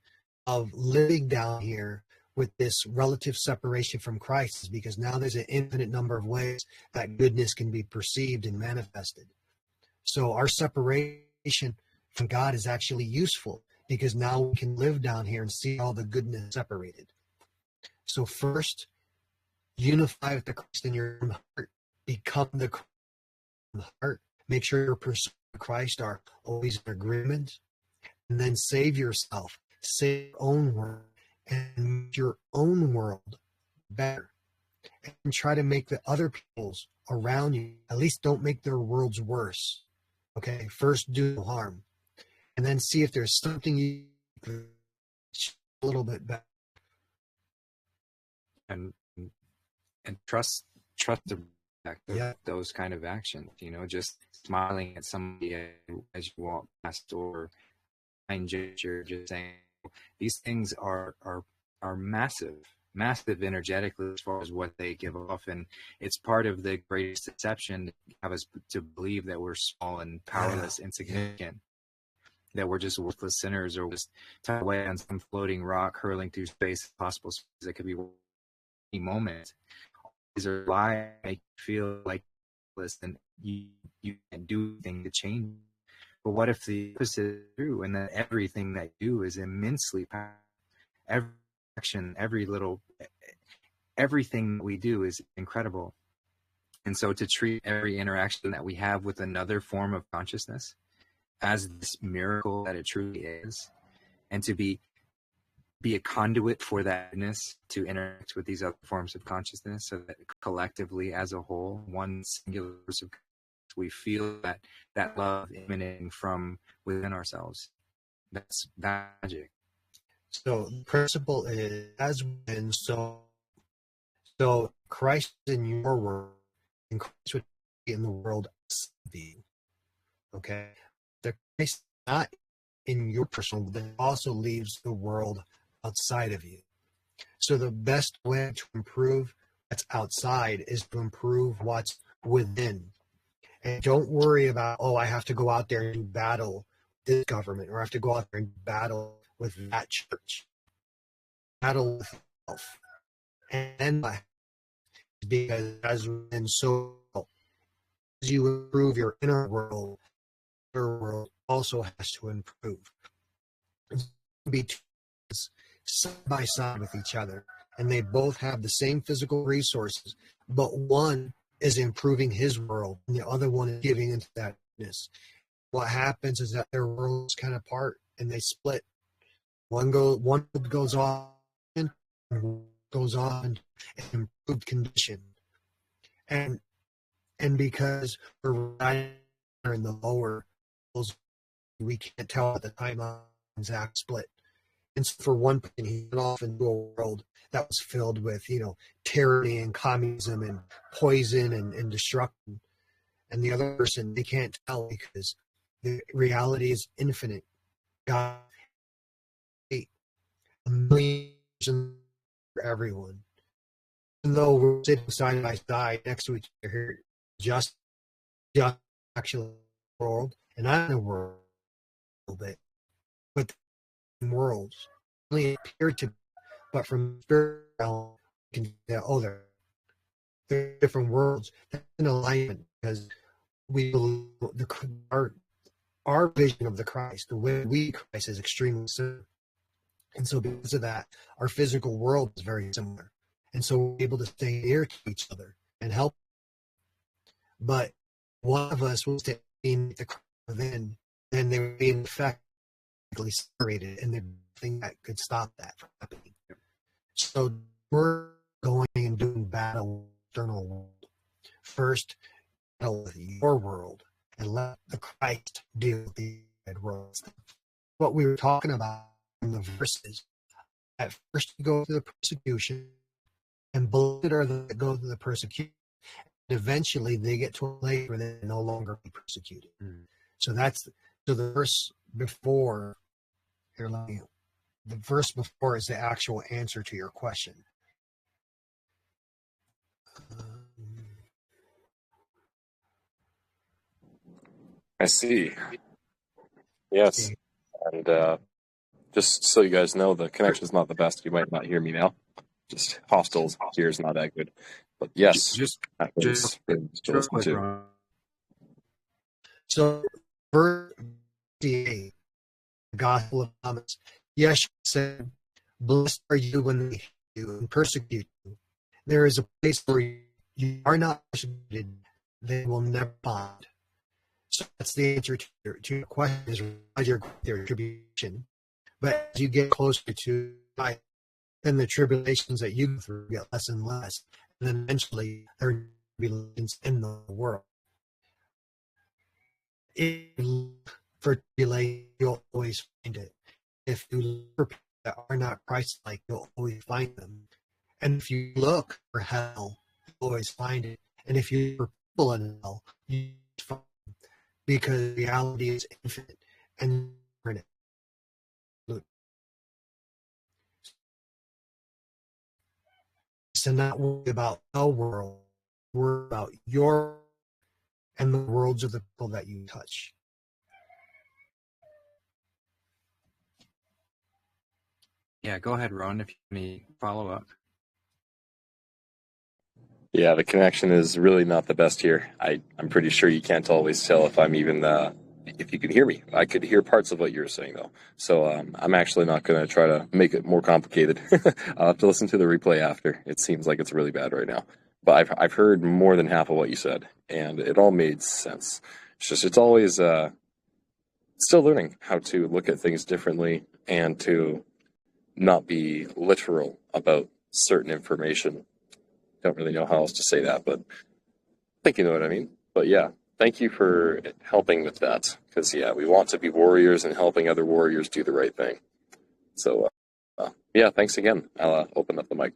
of living down here with this relative separation from Christ, is because now there's an infinite number of ways that goodness can be perceived and manifested. So our separation from God is actually useful, because now we can live down here and see all the goodness separated. So first, unify with the Christ in your own heart. Become the Christ in the heart. Make sure your pursuit of Christ are always in agreement. And then save yourself. Save your own world. And make your own world better. And try to make the other people's around you, at least don't make their worlds worse. Okay? First, do no harm. And then see if there's something you can do a little bit better. And trust the those kind of actions, just smiling at somebody as you walk past, or kind gesture, just saying, these things are massive energetically as far as what they give off. And it's part of the greatest deception to have us to believe that we're small and powerless, insignificant, that we're just worthless sinners, or just tucked away on some floating rock hurling through space, possible space that could be any moment. These are lies that make you feel like and you can't do anything to change. But what if the opposite is true, and that everything that you do is immensely powerful? Every action, everything that we do is incredible. And so to treat every interaction that we have with another form of consciousness as this miracle that it truly is, and to be a conduit for thatness, to interact with these other forms of consciousness, so that collectively as a whole, one singular source of consciousness, we feel that love emanating from within ourselves. That's magic. So the principle is, as when so Christ in your world, and Christ would be in the world as being. Okay? The Christ not in your personal, but also leaves the world outside of you. So the best way to improve what's outside is to improve what's within. And don't worry about, I have to go out there and do battle with this government, or I have to go out there and battle with that church. Battle with yourself. And then because as you improve your inner world, your world also has to improve. Be side by side with each other, and they both have the same physical resources, but one is improving his world and the other one is giving into that goodness. What happens is that their worlds kind of part and they split. One goes off and goes on an improved condition, and because we're right in the lower, we can't tell at the timeline exact split. And so for one person, he went off into a world that was filled with, tyranny and communism and poison and destruction. And the other person, they can't tell because the reality is infinite. God, a million for everyone. Even though we're sitting side by side next to each other here, just actually world, and I'm in a world a little bit, but worlds only appear to, but from spirit realm, you can tell, they're different worlds. That's an alignment, because we believe our vision of the Christ, the way we Christ, is extremely similar. And so because of that, our physical world is very similar. And so we're able to stay near to each other and help. But one of us was to aim the Christ within, and they would be in effect separated, and there's nothing that could stop that from happening. So we're going and doing battle with the external world. First, battle with your world, and let the Christ deal with the world. What we were talking about in the verses, at first you go through the persecution, and blessed are those that go through the persecution. And eventually they get to a place where they no longer be persecuted. So the verse before, here, the verse before is the actual answer to your question. I see. Yes. And just so you guys know, the connection's not the best. You might not hear me now. Just hostile here is not that good. But yes, just real quick, Ron. So, verse 58, the Gospel of Thomas, Ieshua said, "Blessed are you when they hate you and persecute you. There is a place where you are not persecuted, they will never find." So that's the answer to your question, is your tribulation. But as you get closer to life, then the tribulations that you go through get less and less. And then eventually there will be tribulations in the world. If you look for tribulation, you'll always find it. If you look for people that are not Christ-like, you'll always find them. And if you look for hell, you'll always find it. And if you look for people in hell, you find them. Because reality is infinite and infinite. So not worry about the world, worry about your and the worlds of the people that you touch. Yeah, go ahead, Ron, if you have any follow-up. Yeah, the connection is really not the best here. I'm pretty sure you can't always tell if I'm even if you can hear me. I could hear parts of what you're saying though. So I'm actually not going to try to make it more complicated. I'll have to listen to the replay after. It seems like it's really bad right now. But I've heard more than half of what you said, and it all made sense. It's always still learning how to look at things differently and to not be literal about certain information. Don't really know how else to say that, but I think you know what I mean. But yeah, thank you for helping with that, because yeah, we want to be warriors and helping other warriors do the right thing. So yeah, thanks again. I'll open up the mic.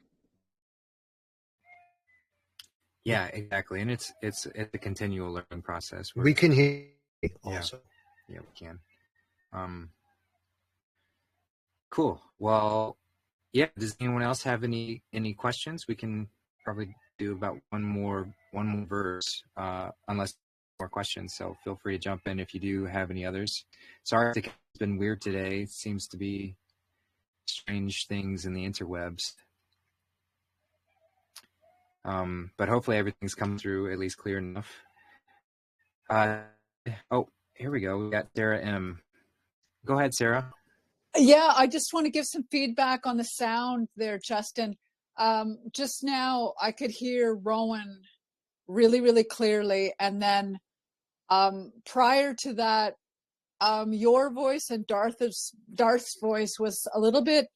Yeah, exactly, and it's a continual learning process. We can hear also. Yeah, we can. Cool. Well, yeah. Does anyone else have any questions? We can probably do about one more verse, unless more questions. So feel free to jump in if you do have any others. Sorry, it's been weird today. It seems to be strange things in the interwebs. But hopefully everything's come through at least clear enough. Oh, here we go. We got Sarah M. Go ahead, Sarah. Yeah, I just want to give some feedback on the sound there, Justin. Just now I could hear Rowan really, really clearly. And then prior to that, your voice and Darth's voice was a little bit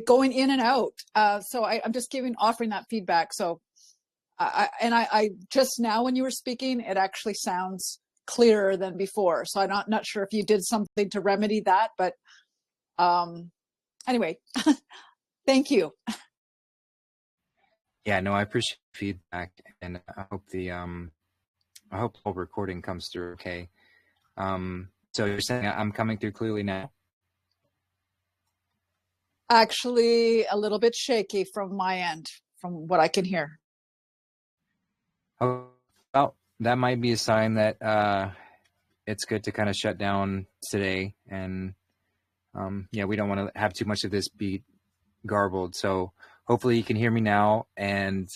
going in and out. So I'm just offering that feedback. So I just now when you were speaking, it actually sounds clearer than before. So I'm not sure if you did something to remedy that, but anyway, thank you. Yeah, no, I appreciate feedback, and I hope the whole recording comes through okay. So you're saying I'm coming through clearly now? Actually, a little bit shaky from my end, from what I can hear. Oh, well, that might be a sign that it's good to kind of shut down today, and yeah, we don't want to have too much of this be garbled. So hopefully you can hear me now, and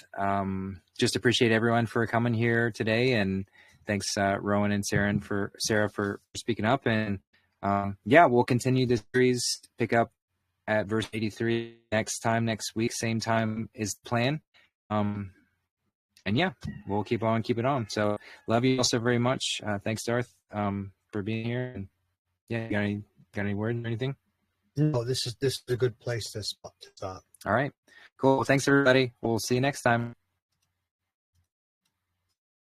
just appreciate everyone for coming here today, and thanks Rowan and Sarah for speaking up, and yeah, we'll continue this series, pick up at verse 83 next week, same time is the plan. And yeah, we'll keep it on. So love you all so very much. Thanks, Darth, for being here. And yeah, got any words or anything? No, this is a good place to stop. All right, cool. Thanks everybody. We'll see you next time.